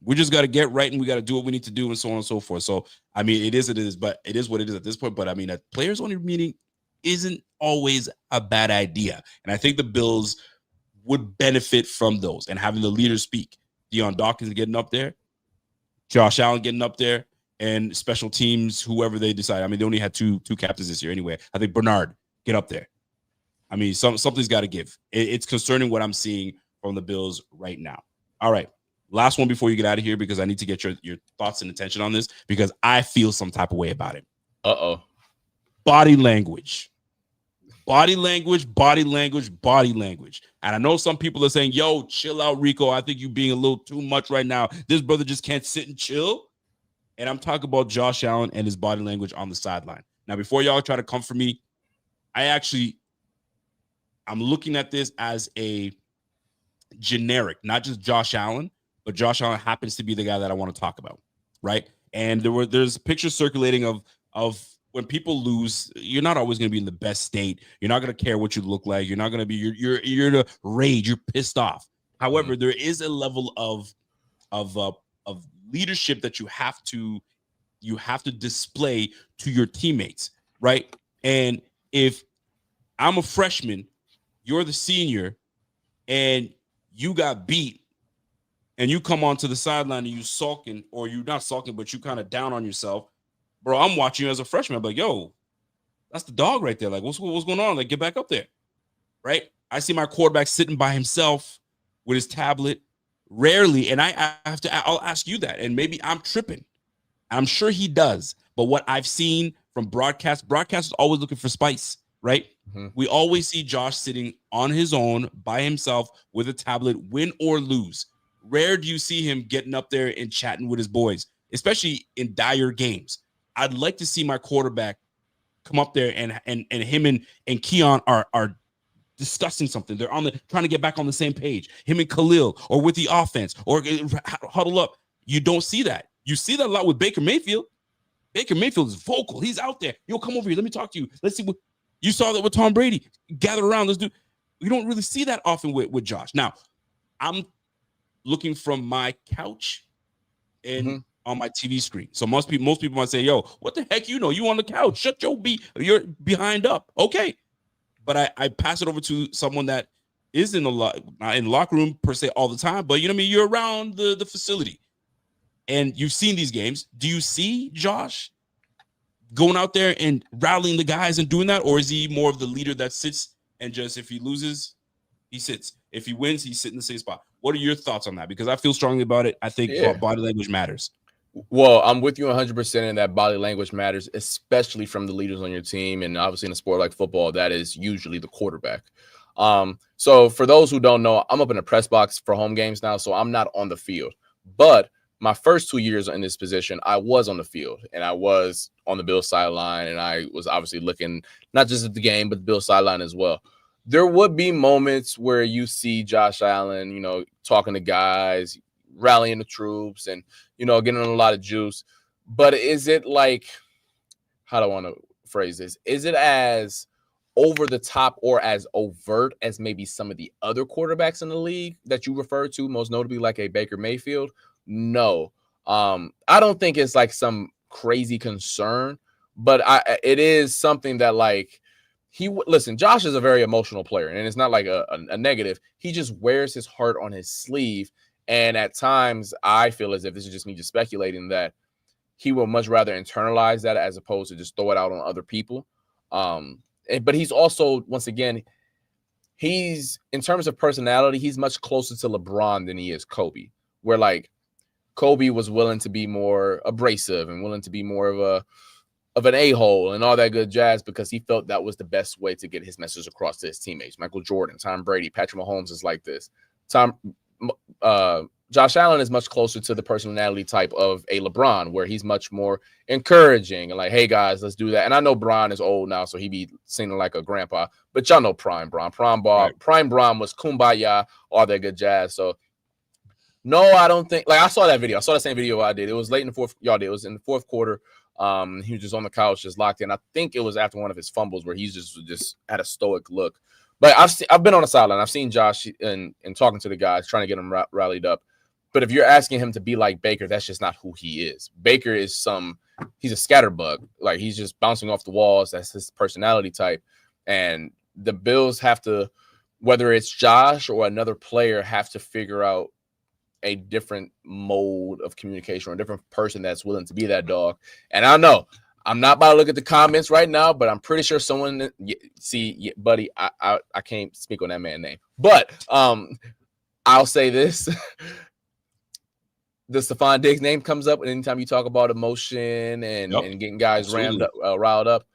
We just got to get right, and we got to do what we need to do, and so on and so forth. So, I mean, it is, but it is what it is at this point. But I mean, a players only meeting isn't always a bad idea. And I think the Bills would benefit from those and having the leaders speak. Deion Dawkins getting up there, Josh Allen getting up there, and special teams, whoever they decide. I mean, they only had two captains this year anyway. I think Bernard, get up there. I mean, something's got to give. It's concerning what I'm seeing from the Bills right now. All right, last one before you get out of here, because I need to get your thoughts and attention on this, because I feel some type of way about it. Body language. And I know some people are saying, yo, chill out, Rico. I think you're being a little too much right now. This brother just can't sit and chill. And I'm talking about Josh Allen and his body language on the sideline. Now, before y'all try to come for me, I'm looking at this as a generic, not just Josh Allen, but Josh Allen happens to be the guy that I want to talk about, right? And there's pictures circulating of when people lose, you're not always going to be in the best state. You're not going to care what you look like. You're not going to be, you're in a rage. You're pissed off. However, there is a level of leadership that you have to display to your teammates, right? And if I'm a freshman, you're the senior, and you got beat, and you come onto the sideline and you sulking, or you're not sulking, but you kind of down on yourself, bro. I'm watching you as a freshman. I'm like, yo, that's the dog right there. Like, what's going on? Like, get back up there, right? I see my quarterback sitting by himself with his tablet, rarely, and I'll ask you that, and maybe I'm tripping. I'm sure he does, but what I've seen from broadcast is always looking for spice, right? We always see Josh sitting on his own by himself with a tablet, win or lose. Rare do you see him getting up there and chatting with his boys, especially in dire games. I'd like to see my quarterback come up there and him and Keon are discussing something. They're trying to get back on the same page. Him and Khalil, or with the offense, or huddle up. You don't see that. You see that a lot with Baker Mayfield. Baker Mayfield is vocal. He's out there. Yo, come over here. Let me talk to you. Let's see what you saw that with Tom Brady. Gather around. Let's do. You don't really see that often with Josh. Now, I'm looking from my couch and on my TV screen. So most people might say, "Yo, what the heck? You on the couch? Shut your you're behind up." Okay, but I pass it over to someone that is not in the locker room per se all the time, but you know what I mean. You're around the facility, and you've seen these games. Do you see Josh going out there and rallying the guys and doing that, or is he more of the leader that sits and just, if he loses, he sits. If he wins, he's sitting in the same spot? What are your thoughts on that? Because I feel strongly about it. I think body language matters. Well, I'm with you 100% in that body language matters, especially from the leaders on your team. And obviously in a sport like football, that is usually the quarterback. So for those who don't know, I'm up in the press box for home games now, so I'm not on the field. But my first 2 years in this position, I was on the field, and I was on the Bills sideline, and I was obviously looking not just at the game, but the Bills sideline as well. There would be moments where you see Josh Allen, talking to guys, rallying the troops, and getting a lot of juice. But is it like, how do I want to phrase this? Is it as over the top or as overt as maybe some of the other quarterbacks in the league that you refer to, most notably like a Baker Mayfield? No. I don't think it's like some crazy concern, but it is something that, like, listen, Josh is a very emotional player, and it's not like a negative. He just wears his heart on his sleeve. And at times I feel as if, this is just me just speculating, that he will much rather internalize that as opposed to just throw it out on other people. But he's also, once again, he's, in terms of personality, he's much closer to LeBron than he is Kobe, where like Kobe was willing to be more abrasive and willing to be more of an a-hole and all that good jazz because he felt that was the best way to get his message across to his teammates. Michael Jordan, Tom Brady, Patrick Mahomes is like this. Josh Allen is much closer to the personality type of a LeBron, where he's much more encouraging and like, hey guys, let's do that. And I know Bron is old now, so he be seeming like a grandpa, but y'all know Prime Bron. Prime Bron was kumbaya, all that good jazz. So no, I don't think, like, I saw that video. I saw the same video I did. It was late in the fourth. Y'all did. It was in the fourth quarter. He was just on the couch, just locked in. I think it was after one of his fumbles where he's just had a stoic look. But I've been on the sideline. I've seen Josh and talking to the guys, trying to get him rallied up. But if you're asking him to be like Baker, that's just not who he is. Baker is he's a scatterbug. Like, he's just bouncing off the walls. That's his personality type. And the Bills have to, whether it's Josh or another player, have to figure out a different mode of communication or a different person that's willing to be that dog. And I know I'm not about to look at the comments right now, but I'm pretty sure someone buddy, I can't speak on that man's name, but I'll say this. The Stephon Diggs name comes up anytime you talk about emotion and getting guys riled up.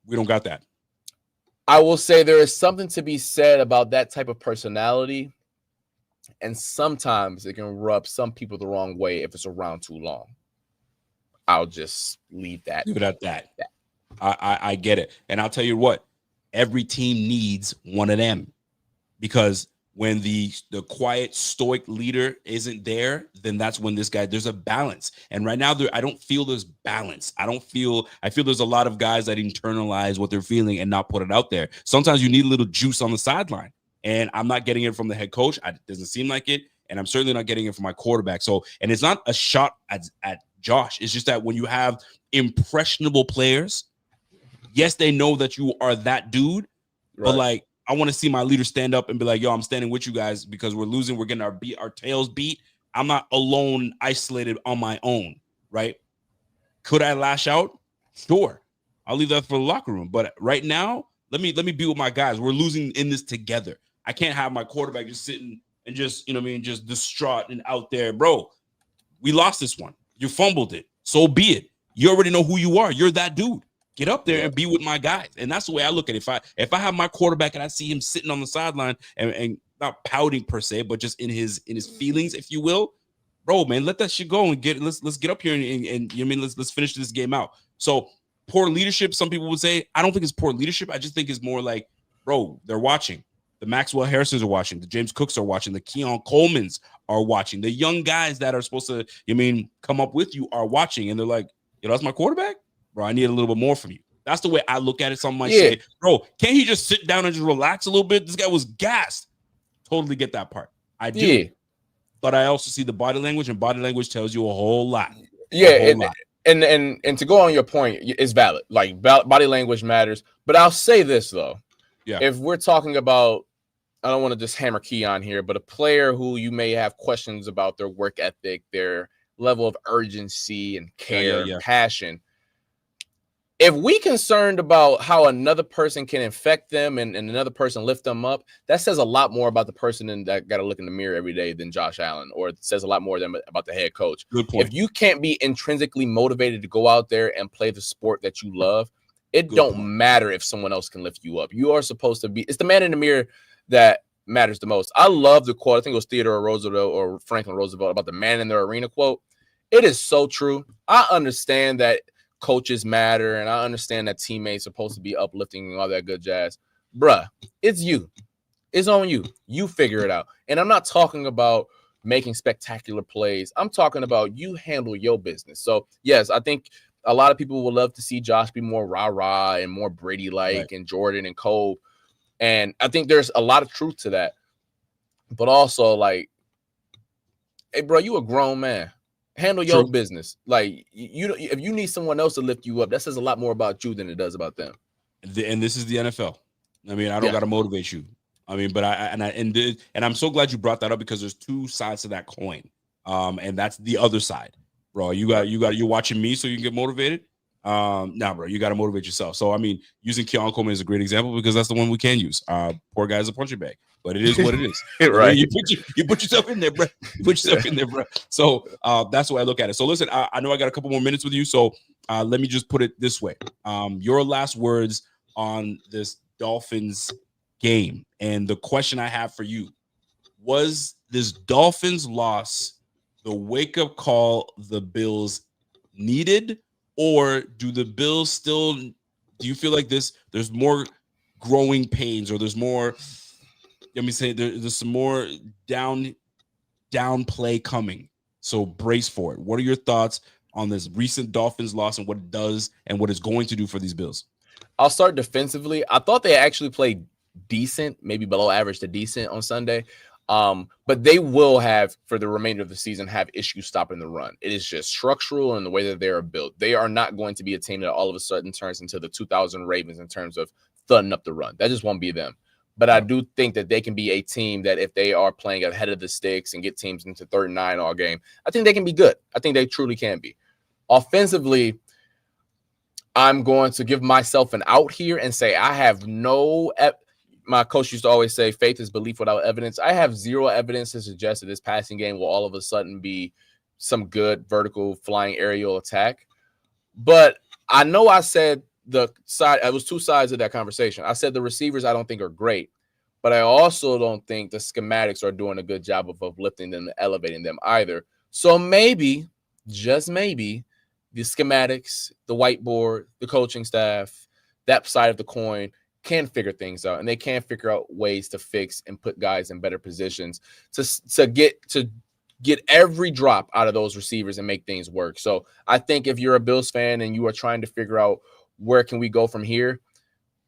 We don't got that. I will say there is something to be said about that type of personality. And sometimes it can rub some people the wrong way if it's around too long. I'll just leave that. Leave it at that. I get it. And I'll tell you what, every team needs one of them, because when the quiet, stoic leader isn't there, then that's when there's a balance. And right now, I don't feel there's balance. I feel there's a lot of guys that internalize what they're feeling and not put it out there. Sometimes you need a little juice on the sideline. And I'm not getting it from the head coach. It doesn't seem like it. And I'm certainly not getting it from my quarterback. So, and it's not a shot at Josh. It's just that when you have impressionable players, yes, they know that you are that dude. Right. But like, I want to see my leader stand up and be like, yo, I'm standing with you guys because we're losing. We're getting our tails beat. I'm not alone, isolated on my own, right? Could I lash out? Sure. I'll leave that for the locker room. But right now, let me be with my guys. We're losing in this together. I can't have my quarterback just sitting and just, just distraught and out there. Bro, we lost this one. You fumbled it. So be it. You already know who you are. You're that dude. Get up there and be with my guys. And that's the way I look at it. If I have my quarterback and I see him sitting on the sideline and not pouting per se, but just in his feelings, if you will, bro, man, let that shit go and let's get up here and you know what I mean, let's finish this game out. So poor leadership, some people would say. I don't think it's poor leadership. I just think it's more like, bro, they're watching. The Maxwell Harrisons are watching. The James Cooks are watching. The Keon Colemans are watching. The young guys that are supposed to, come up with you are watching. And they're like, that's my quarterback? Bro, I need a little bit more from you. That's the way I look at it. Some might say, bro, can't he just sit down and just relax a little bit? This guy was gassed. Totally get that part. I do. Yeah. But I also see the body language, and body language tells you a whole lot. And to go on your point, it's valid. Like, body language matters. But I'll say this, though. Yeah. If we're talking about, I don't want to just hammer Keon here, but a player who you may have questions about their work ethic, their level of urgency and care and passion. If we concerned about how another person can infect them and another person lift them up, that says a lot more about the person that got to look in the mirror every day than Josh Allen, or it says a lot more than about the head coach. Good point. If you can't be intrinsically motivated to go out there and play the sport that you love, it don't matter if someone else can lift you up. You are supposed to be. It's the man in the mirror that matters the most. I love the quote. I think it was Theodore Roosevelt or Franklin Roosevelt about the man in the arena quote. It is so true. I understand that coaches matter, and I understand that teammates are supposed to be uplifting and all that good jazz. Bruh, it's you. It's on you. You figure it out. And I'm not talking about making spectacular plays. I'm talking about you handle your business. So, yes, I think a lot of people would love to see Josh be more rah-rah and more Brady-like and Jordan and Cole. And I think there's a lot of truth to that. But also, like, hey, bro, you a grown man. Handle your business. Like, if you need someone else to lift you up, that says a lot more about you than it does about them. And this is the NFL. I mean, I don't got to motivate you. I mean, but I'm so glad you brought that up, because there's two sides to that coin. And that's the other side, bro. You're watching me so you can get motivated. Nah, bro, you got to motivate yourself. So, I mean, using Keon Coleman is a great example, because that's the one we can use. Poor guy's a punching bag, but it is what it is. Right. You put yourself in there, bro. You put yourself in there, bro. So that's the way I look at it. So listen, I know I got a couple more minutes with you. So let me just put it this way. Your last words on this Dolphins game. And the question I have for you: was this Dolphins loss the wake-up call the Bills needed? Or do the Bills still, do you feel like there's more growing pains, or there's more, let me say, there's some more down play coming? So brace for it. What are your thoughts on this recent Dolphins loss and what it does and what it's going to do for these Bills? I'll start defensively. I thought they actually played decent, maybe below average to decent on Sunday. But they will have, for the remainder of the season, have issues stopping the run. It is just structural in the way that they are built. They are not going to be a team that all of a sudden turns into the 2000 Ravens in terms of thudding up the run. That just won't be them. But I do think that they can be a team that, if they are playing ahead of the sticks and get teams into 3rd and 9 all game, I think they can be good. I think they truly can be. Offensively, I'm going to give myself an out here and say I have no my coach used to always say, faith is belief without evidence. I have zero evidence to suggest that this passing game will all of a sudden be some good vertical flying aerial attack. But I know I said it was two sides of that conversation. I said the receivers I don't think are great, but I also don't think the schematics are doing a good job of uplifting them and elevating them either. So maybe, just maybe, the schematics, the whiteboard, the coaching staff, that side of the coin can figure things out, and they can figure out ways to fix and put guys in better positions to get every drop out of those receivers and make things work. So I think if you're a Bills fan and you are trying to figure out where can we go from here,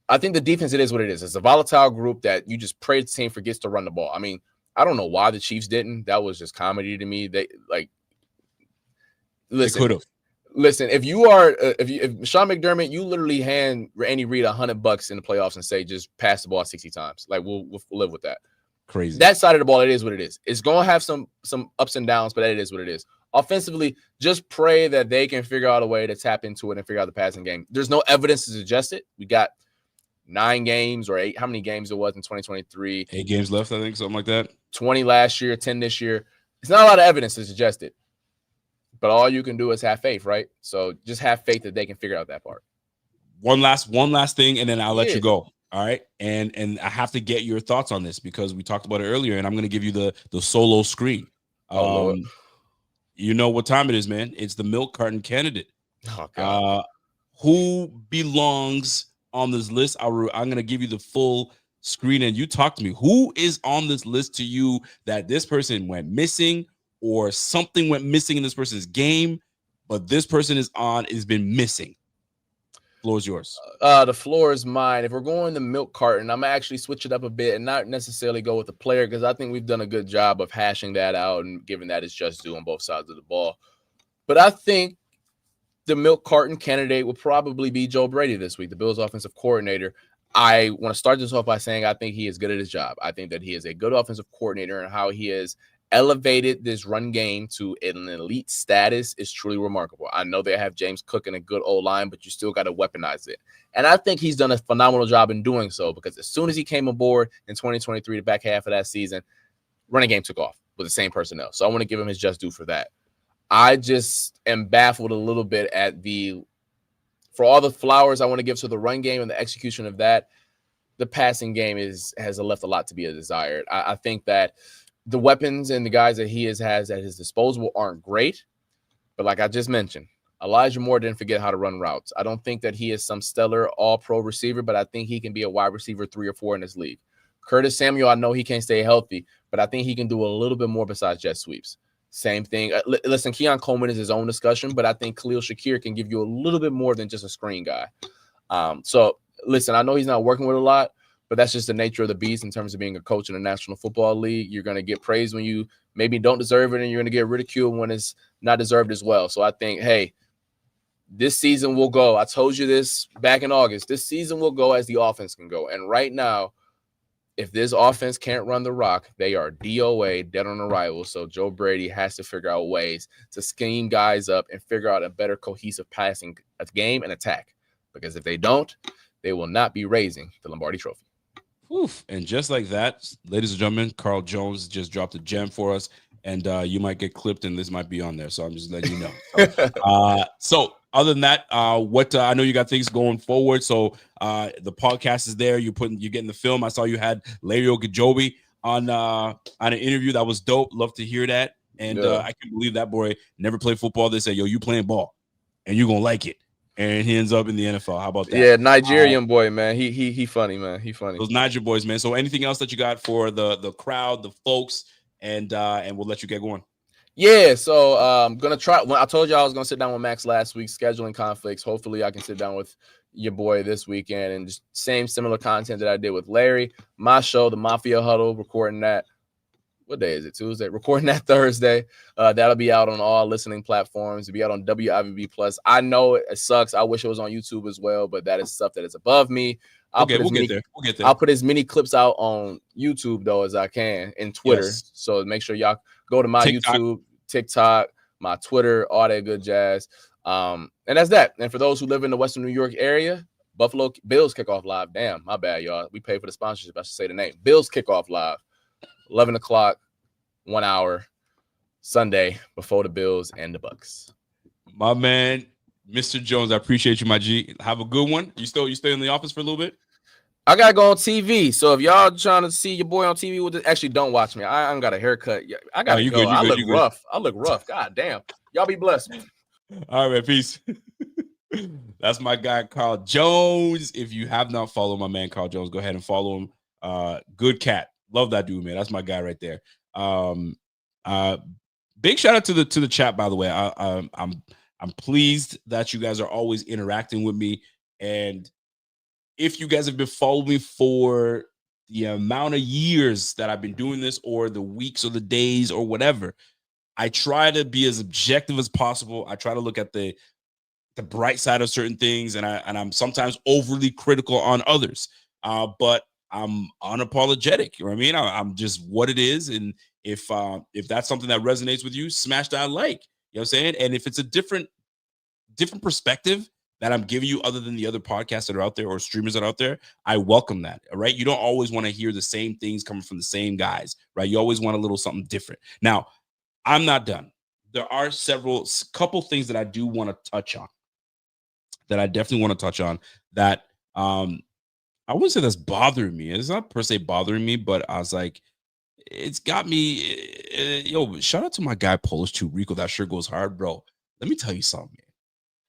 I think the defense, it is what it is. It's a volatile group that you just pray the team forgets to run the ball. I mean, I don't know why the Chiefs didn't. That was just comedy to me. They Listen, if Sean McDermott, you literally hand Andy Reid $100 in the playoffs and say, just pass the ball 60 times. Like, we'll live with that. Crazy. That side of the ball, it is what it is. It's going to have some ups and downs, but it is what it is. Offensively, just pray that they can figure out a way to tap into it and figure out the passing game. There's no evidence to suggest it. We got 9 games or 8. How many games it was in 2023? 8 games left, I think, something like that. 20 last year, 10 this year. It's not a lot of evidence to suggest it. But all you can do is have faith, right? So just have faith that they can figure out that part. One last thing, and then I'll let you go. All right. And I have to get your thoughts on this, because we talked about it earlier, and I'm going to give you the solo screen. You know what time it is, man. It's the milk carton candidate. Oh God. Who belongs on this list? I'm going to give you the full screen and you talk to me. Who is on this list to you that this person went missing or something went missing in this person's game, but this person has been missing? Floor is yours. The floor is mine. If we're going the milk carton, I'm gonna actually switch it up a bit and not necessarily go with the player because I think we've done a good job of hashing that out and giving that its just due on both sides of the ball. But I think the milk carton candidate will probably be Joe Brady this week, the Bills offensive coordinator. I want to start this off by saying I think he is good at his job. I think that he is a good offensive coordinator, and how he has elevated this run game to an elite status is truly remarkable. I know they have James Cook and a good O-line, but you still got to weaponize it. And I think he's done a phenomenal job in doing so because as soon as he came aboard in 2023, the back half of that season, running game took off with the same personnel. So I want to give him his just due for that. I just am baffled a little bit at for all the flowers I want to give to the run game and the execution of that, the passing game has left a lot to be desired. I think that the weapons and the guys that he has at his disposal aren't great, but like I just mentioned, Elijah Moore didn't forget how to run routes. I don't think that he is some stellar all-pro receiver, but I think he can be a wide receiver 3 or 4 in this league. Curtis Samuel, I know he can't stay healthy, but I think he can do a little bit more besides jet sweeps. Same thing. Listen, Keon Coleman is his own discussion, but I think Khalil Shakir can give you a little bit more than just a screen guy. So listen, I know he's not working with a lot, but that's just the nature of the beast in terms of being a coach in the National Football League. You're going to get praise when you maybe don't deserve it, and you're going to get ridiculed when it's not deserved as well. So I think, hey, this season will go. I told you this back in August. This season will go as the offense can go. And right now, if this offense can't run the rock, they are DOA, dead on arrival. So Joe Brady has to figure out ways to scheme guys up and figure out a better cohesive passing game and attack. Because if they don't, they will not be raising the Lombardi Trophy. Oof. And just like that, ladies and gentlemen, Carl Jones just dropped a gem for us. And you might get clipped, and this might be on there. So I'm just letting you know. So other than that, I know you got things going forward. So the podcast is there. You're getting the film. I saw you had Larry Ogunjobi on an interview. That was dope. Love to hear that. And I can't believe that boy never played football. They said, yo, you playing ball, and you're gonna like it. And he ends up in the NFL. How about that? Yeah, Nigerian boy, man. He funny, man. He funny. Those Niger boys, man. So anything else that you got for the crowd, the folks? And we'll let you get going. Yeah, so I'm gonna try. When I told you I was gonna sit down with Max last week, scheduling conflicts. Hopefully, I can sit down with your boy this weekend and just similar content that I did with Larry. My show, the Mafia Huddle, recording that. What day is it? Tuesday. Recording that Thursday. That'll be out on all listening platforms. It'll be out on WIVB Plus. I know it sucks. I wish it was on YouTube as well, but that is stuff that is above me. We'll get there. I'll put as many clips out on YouTube though as I can, and Twitter. Yes. So make sure y'all go to my YouTube, TikTok, my Twitter, all that good jazz. And that's that. And for those who live in the Western New York area, Buffalo Bills Kickoff Live. Damn, my bad, y'all. We pay for the sponsorship. I should say the name. Bills Kickoff Live, 11 o'clock, 1 hour, Sunday before the Bills and the Bucks. My man, Mr. Jones, I appreciate you, my G. Have a good one. You stay in the office for a little bit? I gotta go on TV. So if y'all trying to see your boy on TV with actually don't watch me. I ain't got a haircut. I gotta go. I look rough. I look rough. God damn. Y'all be blessed. All right, man. Peace. That's my guy, Carl Jones. If you have not followed my man, Carl Jones, go ahead and follow him. Good cat. Love that dude, man. That's my guy right there. Big shout out to the chat, by the way. I'm pleased that you guys are always interacting with me. And if you guys have been following me for the amount of years that I've been doing this, or the weeks or the days or whatever, I try to be as objective as possible. I try to look at the bright side of certain things, and I'm sometimes overly critical on others. But I'm unapologetic. You know what I mean? I'm just what it is. And if that's something that resonates with you, smash that like. You know what I'm saying? And if it's a different perspective that I'm giving you other than the other podcasts that are out there or streamers that are out there, I welcome that. All right. You don't always want to hear the same things coming from the same guys, right? You always want a little something different. Now, I'm not done. There are couple things that I do want to touch on, that I definitely want to touch on, that I wouldn't say that's bothering me. It's not per se bothering me, but I was like, it's got me. Yo, shout out to my guy Polish too, Rico. That sure goes hard, bro. Let me tell you something, man.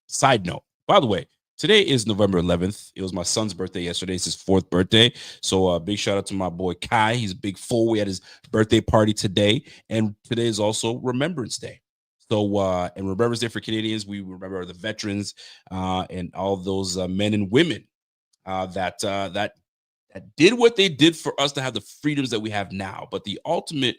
Side note, by the way, today is November 11th. It was my son's birthday yesterday. It's his 4th birthday. So big shout out to my boy Kai. He's a big fool. We had his birthday party today. And today is also Remembrance Day. So and Remembrance Day for Canadians, we remember the veterans and all those men and women that did what they did for us to have the freedoms that we have now. But the ultimate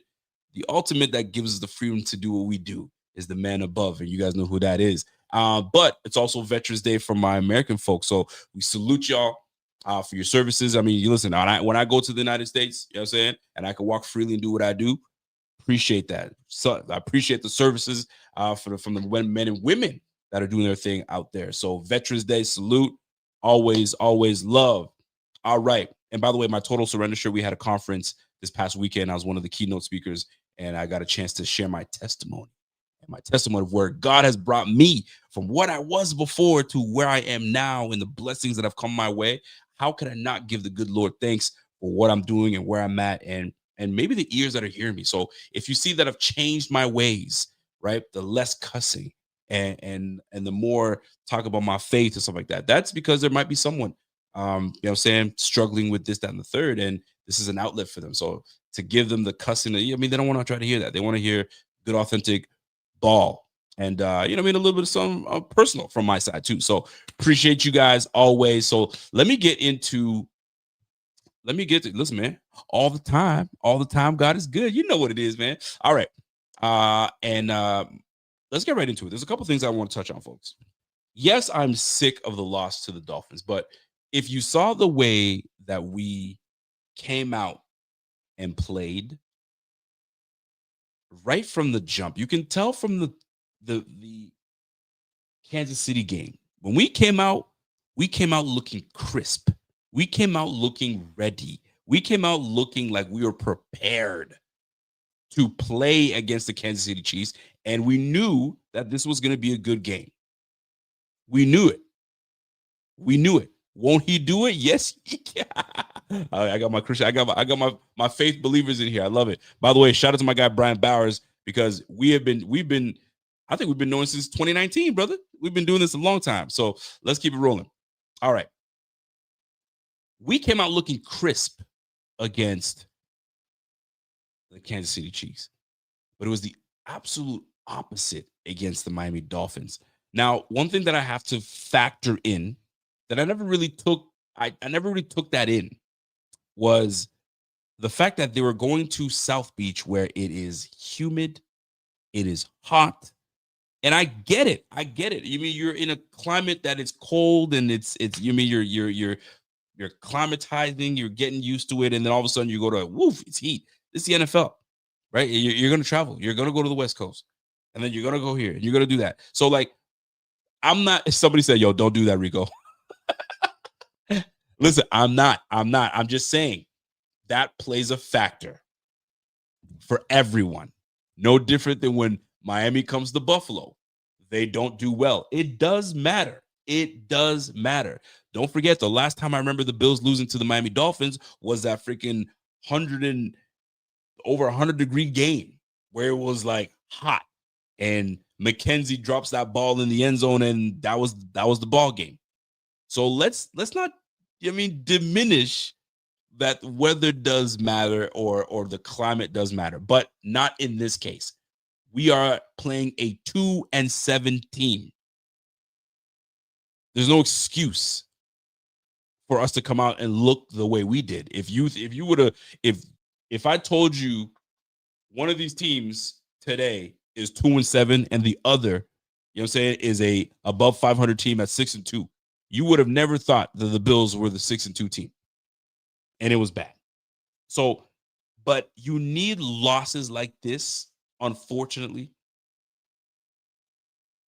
that gives us the freedom to do what we do is the man above, and you guys know who that is. But it's also Veterans Day for my American folks, so we salute y'all for your services. I mean, you listen. When I go to the United States, you know what I'm saying, and I can walk freely and do what I do, appreciate that. So I appreciate the services from the men and women that are doing their thing out there. So Veterans Day salute, always love. All right. And by the way, my Total Surrender shirt, we had a conference this past weekend. I was one of the keynote speakers, and I got a chance to share my testimony. And my testimony of where God has brought me from what I was before to where I am now and the blessings that have come my way. How can I not give the good Lord thanks for what I'm doing and where I'm at and maybe the ears that are hearing me. So if you see that I've changed my ways, right, the less cussing and the more talk about my faith and stuff like that, that's because there might be someone you know what I'm saying, struggling with this, that, and the third. And this is an outlet for them. So to give them the cussing, I mean, they don't want to try to hear that. They want to hear good, authentic ball. And, you know what I mean? A little bit of some personal from my side too. So appreciate you guys always. So let me get to, listen, man, all the time, God is good. You know what it is, man. All right. Let's get right into it. There's a couple things I want to touch on, folks. Yes, I'm sick of the loss to the Dolphins, but if you saw the way that we came out and played right from the jump, you can tell from the Kansas City game. When we came out looking crisp. We came out looking ready. We came out looking like we were prepared to play against the Kansas City Chiefs, and we knew that this was going to be a good game. We knew it. Won't he do it? Yes. Yeah. I got my Christian. I got my faith believers in here. I love it. By the way, shout out to my guy Brian Bowers, because we've been I think we've been knowing since 2019, brother. We've been doing this a long time. So let's keep it rolling. All right. We came out looking crisp against the Kansas City Chiefs, but it was the absolute opposite against the Miami Dolphins. Now, one thing that I have to factor in that I never really took that in was the fact that they were going to South Beach, where it is humid, it is hot, and I get it. You mean you're in a climate that is cold, and it's you mean you're climatizing, you're getting used to it, and then all of a sudden you go to woof, it's heat. It's the NFL, right? You're going to travel. You're going to go to the West Coast, and then you're going to go here, and you're going to do that. So like, I'm not. Somebody said, "Yo, don't do that, Rico." Listen, I'm not. I'm just saying that plays a factor for everyone. No different than when Miami comes to Buffalo. They don't do well. It does matter. Don't forget, the last time I remember the Bills losing to the Miami Dolphins was that freaking over 100-degree game where it was like hot, and McKenzie drops that ball in the end zone, and that was the ball game. So let's not, diminish that weather does matter or the climate does matter, but not in this case. We are playing a 2-7 team. There's no excuse for us to come out and look the way we did. If I told you one of these teams today is 2-7 and the other, is a above 500 team at 6-2, you would have never thought that the Bills were the 6-2 team. And it was bad. So, but you need losses like this, unfortunately,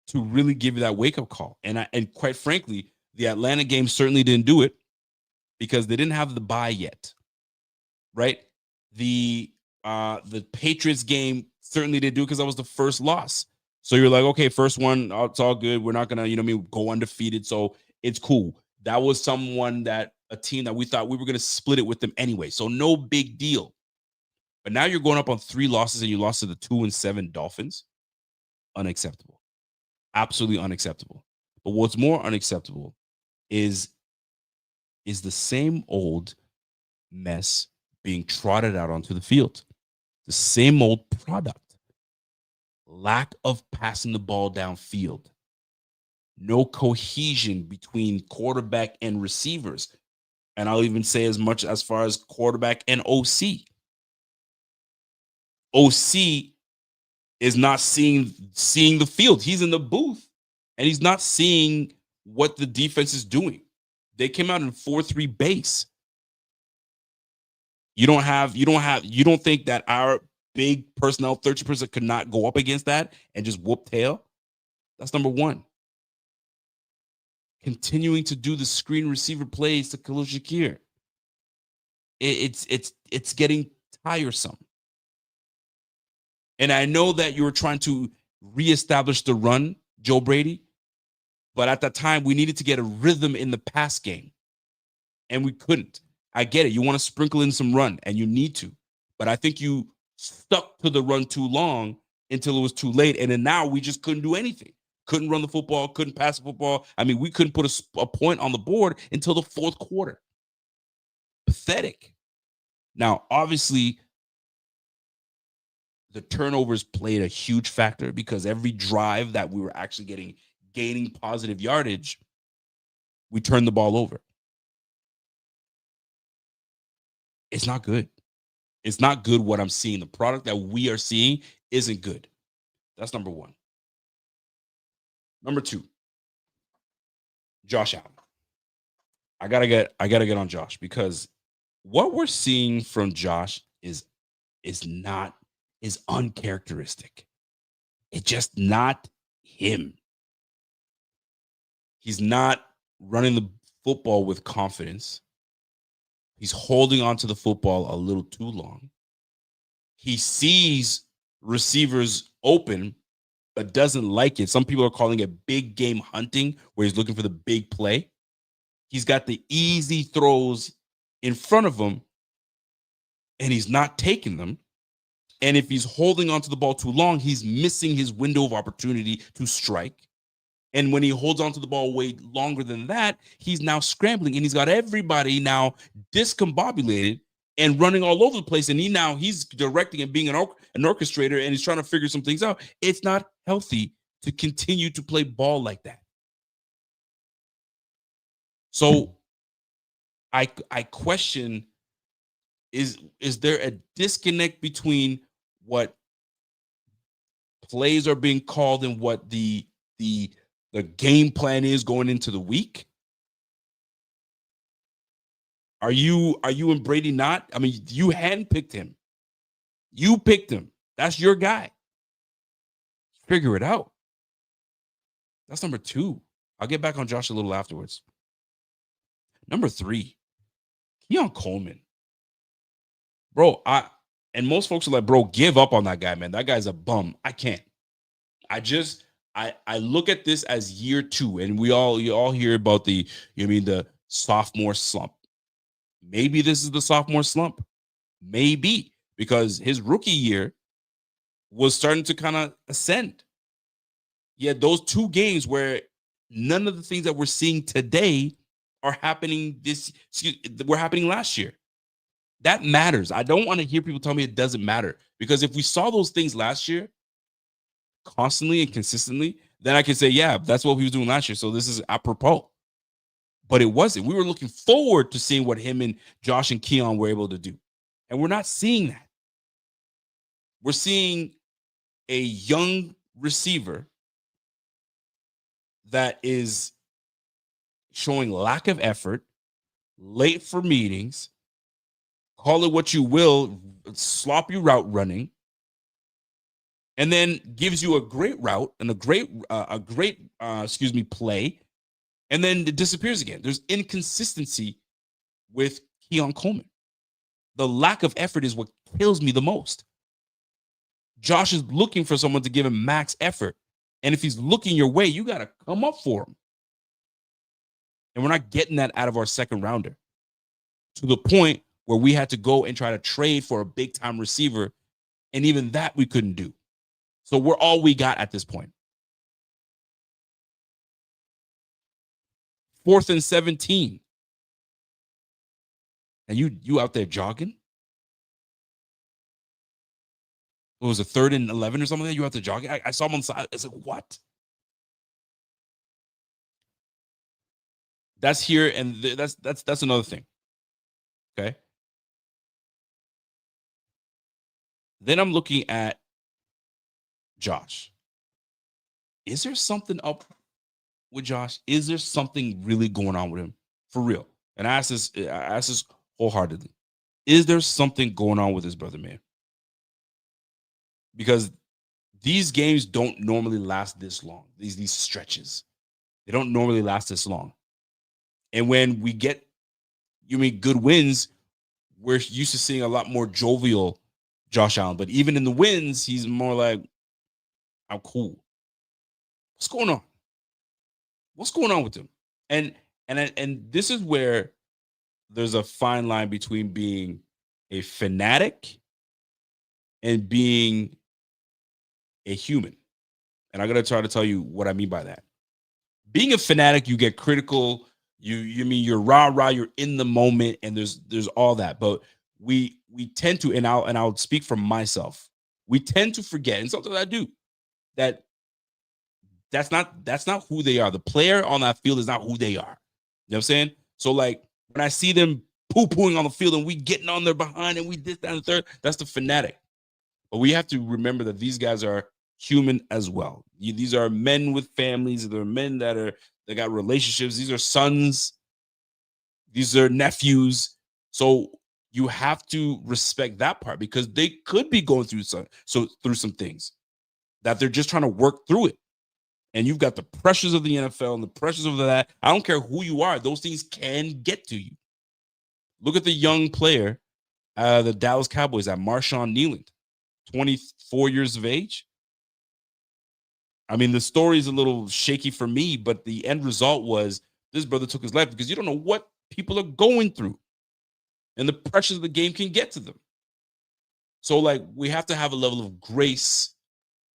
to really give you that wake-up call. And quite frankly, the Atlanta game certainly didn't do it because they didn't have the bye yet, right? The Patriots game certainly didn't do it because that was the first loss. So you're like, okay, first one, it's all good. We're not going to, go undefeated. So it's cool. That was a team that we thought we were going to split it with them anyway. So no big deal. But now you're going up on 3 losses and you lost to the 2-7 Dolphins. Unacceptable. Absolutely unacceptable. But what's more unacceptable is the same old mess being trotted out onto the field. The same old product. Lack of passing the ball downfield. No cohesion between quarterback and receivers. And I'll even say as much as far as quarterback and OC. OC is not seeing the field. He's in the booth and he's not seeing what the defense is doing. They came out in 4-3 base. You don't think that our big personnel 30% could not go up against that and just whoop tail? That's number one. Continuing to do the screen receiver plays to Khalil Shakir. It's getting tiresome. And I know that you were trying to reestablish the run, Joe Brady, but at that time we needed to get a rhythm in the pass game, and we couldn't. I get it. You want to sprinkle in some run, and you need to, but I think you stuck to the run too long until it was too late, and then now we just couldn't do anything. Couldn't run the football, couldn't pass the football. I mean, we couldn't put a point on the board until the fourth quarter. Pathetic. Now, obviously, the turnovers played a huge factor because every drive that we were actually gaining positive yardage, we turned the ball over. It's not good. It's not good what I'm seeing. The product that we are seeing isn't good. That's number one. Number two, Josh Allen. I gotta get on Josh because what we're seeing from Josh is uncharacteristic. It's just not him. He's not running the football with confidence. He's holding on to the football a little too long. He sees receivers open, but doesn't like it. Some people are calling it big game hunting, where he's looking for the big play. He's got the easy throws in front of him, and he's not taking them. And if he's holding onto the ball too long, he's missing his window of opportunity to strike. And when he holds onto the ball way longer than that, he's now scrambling, and he's got everybody now discombobulated and running all over the place. And he's directing and being an orchestrator, and he's trying to figure some things out. It's not healthy to continue to play ball like that. So I question, is there a disconnect between what plays are being called and what the game plan is going into the week? Are you and Brady not? I mean, you handpicked him. You picked him. That's your guy. Figure it out. That's number two. I'll get back on Josh a little afterwards. Number three, Keon Coleman. Bro, and most folks are like, bro, give up on that guy, man. That guy's a bum. I can't. I look at this as year two, and you all hear about the sophomore slump. Maybe this is the sophomore slump. Maybe, because his rookie year was starting to kind of ascend. He had those 2 games where none of the things that we're seeing today are happening were happening last year. That matters. I don't want to hear people tell me it doesn't matter, because if we saw those things last year constantly and consistently, then I can say, yeah, that's what he was doing last year. So this is apropos. But it wasn't. We were looking forward to seeing what him and Josh and Keon were able to do. And we're not seeing that. We're seeing a young receiver that is showing lack of effort, late for meetings, call it what you will, sloppy route running, and then gives you a great route and a great play, and then it disappears again. There's inconsistency with Keon Coleman. The lack of effort is what kills me the most. Josh is looking for someone to give him max effort, and if he's looking your way, you got to come up for him. And we're not getting that out of our second rounder, to the point where we had to go and try to trade for a big time receiver. And even that we couldn't do. So we're all we got at this point. 4th and 17. And you out there jogging? It was a 3rd and 11 or something like that. You out there jogging? I saw him on the side. I said, what? That's here, and that's another thing. Okay. Then I'm looking at Josh. Is there something up with Josh? Is there something really going on with him? For real. And I ask this wholeheartedly. Is there something going on with his brother, man? Because these games don't normally last this long. These stretches. They don't normally last this long. And when we get good wins, we're used to seeing a lot more jovial Josh Allen. But even in the wins, he's more like, I'm cool. What's going on? What's going on with him? And this is where there's a fine line between being a fanatic and being a human. And I'm going to try to tell you what I mean by that. Being a fanatic, you get critical. You're rah-rah, you're in the moment, and there's all that. But we tend to, and I'll speak for myself, we tend to forget, and sometimes I do, that's not who they are. The player on that field is not who they are. You know what I'm saying? So like when I see them poo-pooing on the field and we getting on their behind and we this, that, and the third, that's the fanatic. But we have to remember that these guys are human as well. These are men with families. They're men that got relationships. These are sons. These are nephews. So you have to respect that part because they could be going through some things that they're just trying to work through it. And you've got the pressures of the NFL and the pressures of that. I don't care who you are. Those things can get to you. Look at the young player, the Dallas Cowboys, at Marshawn Kneeland, 24 years of age. I mean, the story is a little shaky for me, but the end result was this brother took his life because you don't know what people are going through. And the pressures of the game can get to them. So, like, we have to have a level of grace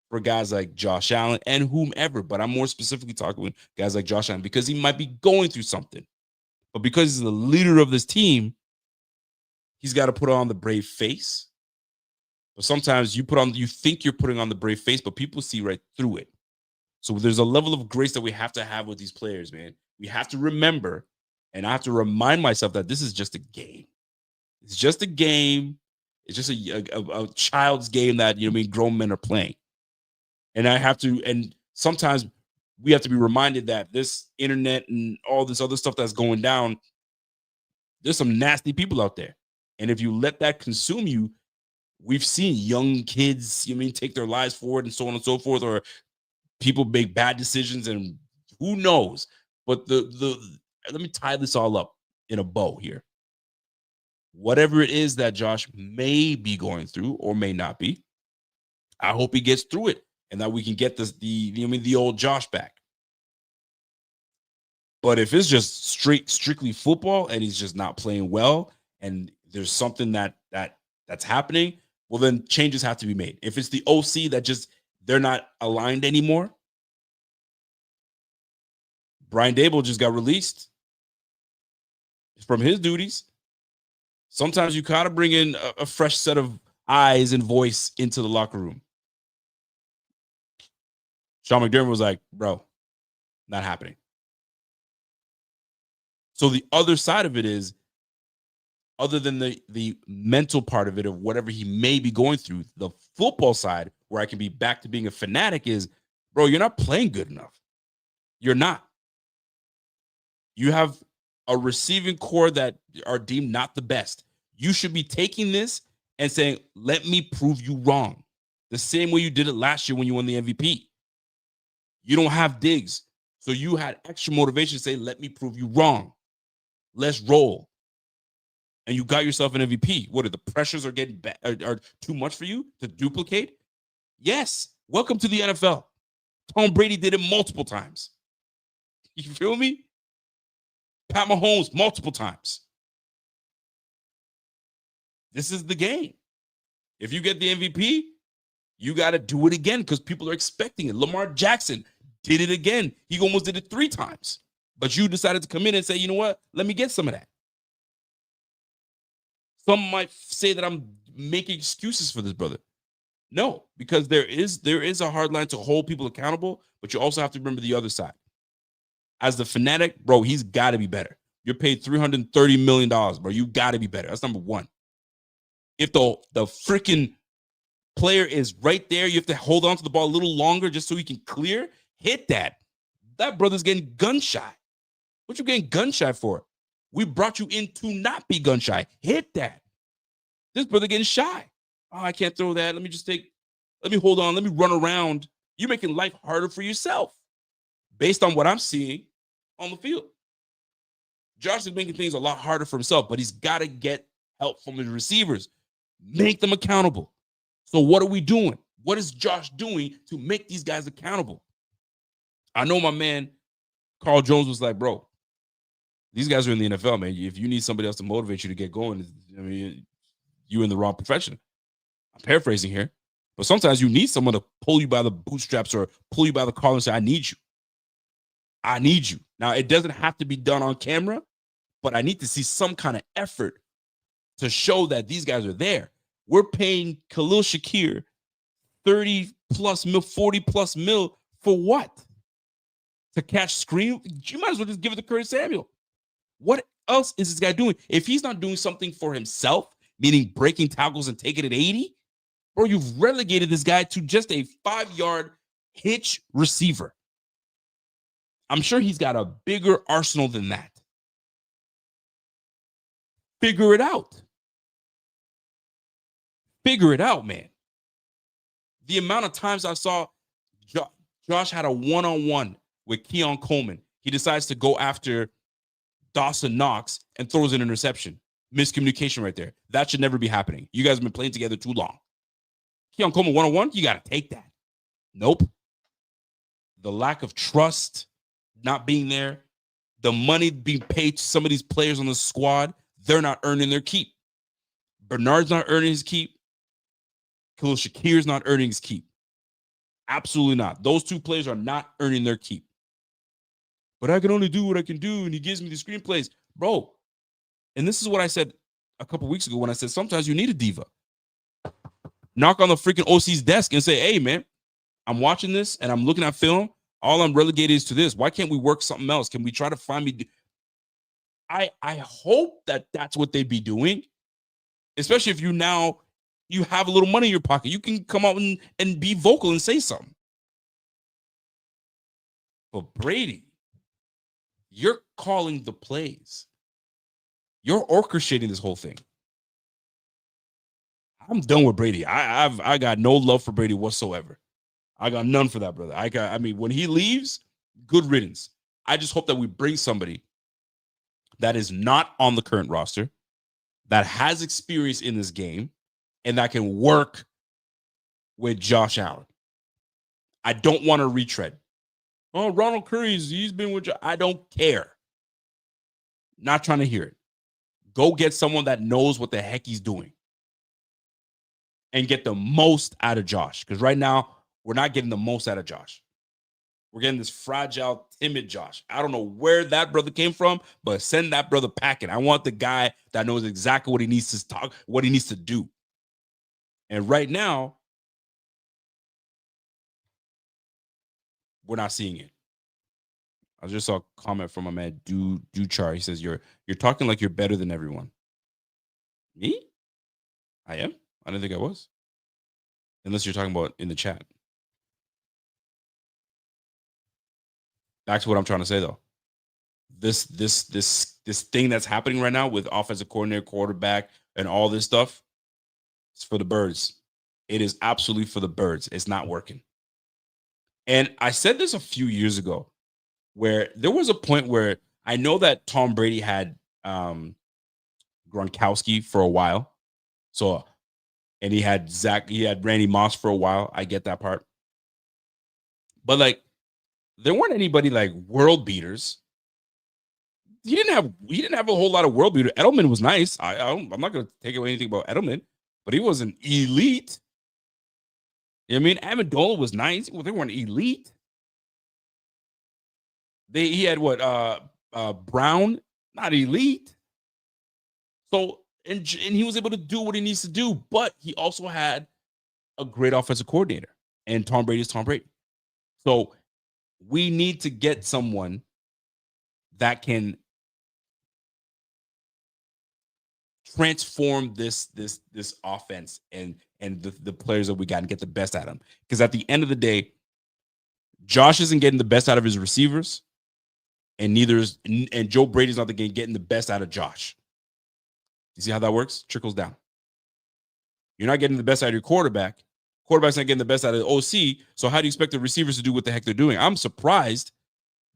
for guys like Josh Allen and whomever, but I'm more specifically talking with guys like Josh Allen because he might be going through something. But because he's the leader of this team, he's got to put on the brave face. But sometimes you think you're putting on the brave face, but people see right through it. So there's a level of grace that we have to have with these players, man. We have to remember, and I have to remind myself that this is just a game. It's just a game. It's just a child's game that, grown men are playing. And sometimes we have to be reminded that this internet and all this other stuff that's going down, there's some nasty people out there. And if you let that consume you, we've seen young kids, take their lives forward and so on and so forth, or people make bad decisions and who knows. But let me tie this all up in a bow here. Whatever it is that Josh may be going through or may not be, I hope he gets through it. And that we can get the old Josh back. But if it's just strictly football and he's just not playing well, and there's something that's happening, well, then changes have to be made. If it's the OC that they're not aligned anymore, Brian Daboll just got released from his duties. Sometimes you gotta bring in a fresh set of eyes and voice into the locker room. Sean McDermott was like, bro, not happening. So the other side of it is, other than the mental part of it, of whatever he may be going through, the football side, where I can be back to being a fanatic is, bro, you're not playing good enough. You're not. You have a receiving core that are deemed not the best. You should be taking this and saying, let me prove you wrong. The same way you did it last year when you won the MVP. You don't have Diggs. So you had extra motivation to say, let me prove you wrong. Let's roll. And you got yourself an MVP. What are the pressures are getting are too much for you to duplicate? Yes. Welcome to the NFL. Tom Brady did it multiple times. You feel me? Pat Mahomes multiple times. This is the game. If you get the MVP, you got to do it again because people are expecting it. Lamar Jackson did it again. He almost did it 3 times. But you decided to come in and say, you know what? Let me get some of that. Some might say that I'm making excuses for this brother. No, because there is a hard line to hold people accountable, but you also have to remember the other side. As the fanatic, bro, he's got to be better. You're paid $330 million, bro. You got to be better. That's number one. If the freaking player is right there, you have to hold on to the ball a little longer just so he can clear. Hit that. That brother's getting gun shy. What you getting gun shy for? We brought you in to not be gun shy. Hit that. This brother getting shy. Oh, I can't throw that. Let me hold on. Let me run around. You're making life harder for yourself based on what I'm seeing on the field. Josh is making things a lot harder for himself, but he's got to get help from his receivers. Make them accountable. So what are we doing? What is Josh doing to make these guys accountable? I know my man, Carl Jones, was like, bro, these guys are in the NFL, man. If you need somebody else to motivate you to get going, I mean, you're in the wrong profession. I'm paraphrasing here. But sometimes you need someone to pull you by the bootstraps or pull you by the collar and say, I need you. I need you. Now, it doesn't have to be done on camera, but I need to see some kind of effort to show that these guys are there. We're paying Khalil Shakir 30 plus mil, 40 plus mil for what? To catch screen? You might as well just give it to Curtis Samuel. What else is this guy doing? If he's not doing something for himself, meaning breaking tackles and taking it 80, bro, you've relegated this guy to just a 5-yard hitch receiver. I'm sure he's got a bigger arsenal than that. Figure it out. Figure it out, man. The amount of times I saw Josh had a one-on-one with Keon Coleman. He decides to go after Dawson Knox and throws an interception. Miscommunication right there. That should never be happening. You guys have been playing together too long. Keon Coleman one-on-one, you got to take that. Nope. The lack of trust not being there, the money being paid to some of these players on the squad, they're not earning their keep. Bernard's not earning his keep. Khalil Shakir's not earning his keep. Absolutely not. Those two players are not earning their keep. But I can only do what I can do, and he gives me the screenplays. Bro, and this is what I said a couple weeks ago when I said sometimes you need a diva. Knock on the freaking OC's desk and say, hey, man, I'm watching this, and I'm looking at film. All I'm relegated is to this. Why can't we work something else? Can we try to find me? I hope that that's what they'd be doing, especially if you have a little money in your pocket. You can come out and be vocal and say something. But Brady, you're calling the plays. You're orchestrating this whole thing. I'm done with Brady. I got no love for Brady whatsoever. I got none for that, brother. I mean, when he leaves, good riddance. I just hope that we bring somebody that is not on the current roster, that has experience in this game, and that can work with Josh Allen. I don't want to retread. Oh, Ronald Curry's, he's been with I don't care. Not trying to hear it. Go get someone that knows what the heck he's doing and get the most out of Josh. Because right now, we're not getting the most out of Josh. We're getting this fragile, timid Josh. I don't know where that brother came from, but send that brother packing. I want the guy that knows exactly what he needs to talk, what he needs to do. And right now, we're not seeing it. I just saw a comment from my man Duchar. He says, You're talking like you're better than everyone. Me? I am? I didn't think I was. Unless you're talking about in the chat. Back to what I'm trying to say though. This thing that's happening right now with offensive coordinator, quarterback, and all this stuff, it's for the birds. It is absolutely for the birds. It's not working. And I said this a few years ago, where there was a point where I know that Tom Brady had Gronkowski for a while. So, and he had Randy Moss for a while. I get that part. But like, there weren't anybody like world beaters. he didn't have a whole lot of world beater. Edelman was nice. I'm not going to take away anything about Edelman, but he wasn't elite. You know what I mean? Amendola was nice. Well, they weren't elite. He had what? Brown, not elite. So and he was able to do what he needs to do, but he also had a great offensive coordinator, and Tom Brady is Tom Brady. So we need to get someone that can transform this offense and the players that we got and get the best out of them. Because at the end of the day, Josh isn't getting the best out of his receivers, and Joe Brady's not getting the best out of Josh. You see how that works? Trickles down. You're not getting the best out of your quarterback. Quarterback's not getting the best out of the OC. So how do you expect the receivers to do what the heck they're doing? I'm surprised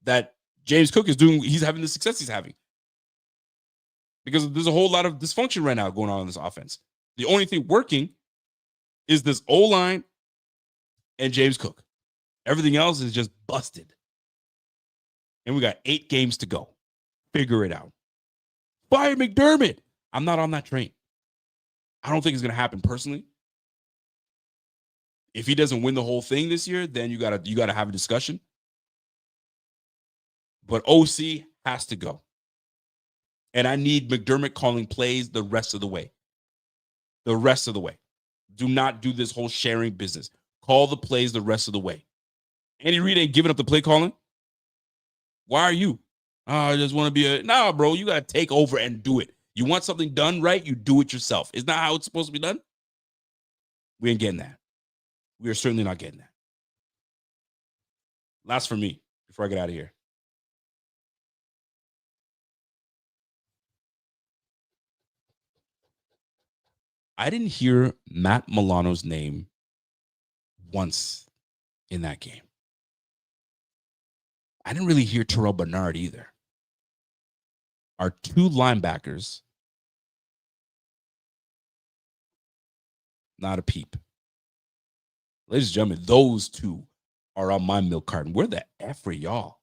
that James Cook he's having the success he's having. Because there's a whole lot of dysfunction right now going on in this offense. The only thing working is this O-line and James Cook. Everything else is just busted. And we got 8 games to go. Figure it out. Fire McDermott. I'm not on that train. I don't think it's going to happen personally. If he doesn't win the whole thing this year, then you gotta have a discussion. But OC has to go. And I need McDermott calling plays the rest of the way. The rest of the way. Do not do this whole sharing business. Call the plays the rest of the way. Andy Reid ain't giving up the play calling. Why are you? Oh, I just want to be nah, bro. You got to take over and do it. You want something done right, you do it yourself. Isn't that how it's supposed to be done? We ain't getting that. We are certainly not getting that. Last for me before I get out of here. I didn't hear Matt Milano's name once in that game. I didn't really hear Terrell Bernard either. Our 2 linebackers, not a peep. Ladies and gentlemen, those 2 are on my milk carton. Where the F are y'all?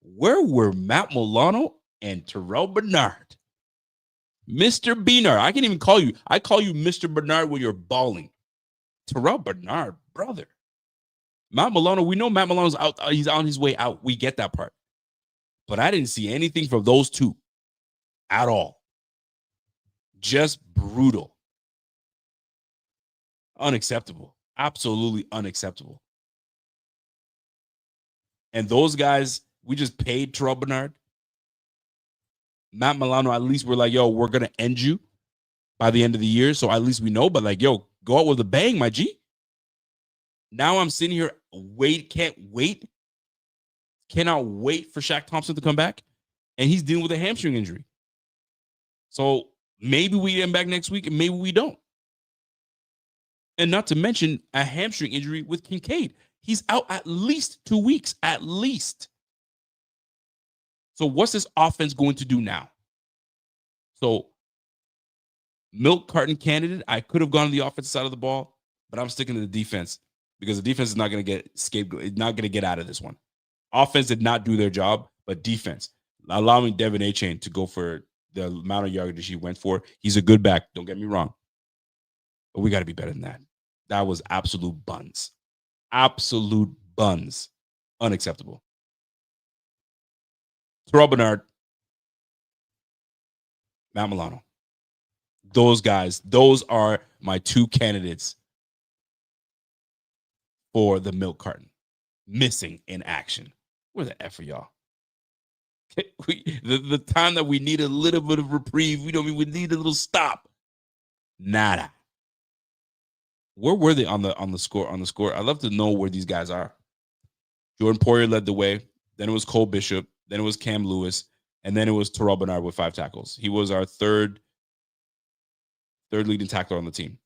Where were Matt Milano and Terrell Bernard? Mr. Bernard. I can't even call you. I call you Mr. Bernard when you're bawling. Terrell Bernard, brother. Matt Milano, we know Matt Milano's out. He's on his way out. We get that part. But I didn't see anything from those 2 at all. Just brutal. Unacceptable. Absolutely unacceptable. And those guys, we just paid Terrell Bernard. Matt Milano, at least we're like, yo, we're going to end you by the end of the year. So at least we know, but like, yo, go out with a bang, my G. Now I'm sitting here, cannot wait for Shaq Thompson to come back. And he's dealing with a hamstring injury. So maybe we get him back next week and maybe we don't. And not to mention a hamstring injury with Kincaid. He's out at least 2 weeks, at least. So what's this offense going to do now? So milk carton candidate, I could have gone to the offensive side of the ball, but I'm sticking to the defense because the defense is not going to get scapegoat. It's not going to get out of this one. Offense did not do their job, but defense, allowing Devin Achane to go for the amount of yardage he went for. He's a good back. Don't get me wrong. But we got to be better than that. That was absolute buns. Absolute buns. Unacceptable. Terrell Bernard, Matt Milano. Those guys, those are my 2 candidates for the milk carton. Missing in action. Where the F are y'all? The time that we need a little bit of reprieve, we need a little stop. Nada. Where were they on the score? I'd love to know where these guys are. Jordan Poyer led the way. Then it was Cole Bishop. Then it was Cam Lewis. And then it was Terrell Bernard with 5 tackles. He was our third leading tackler on the team.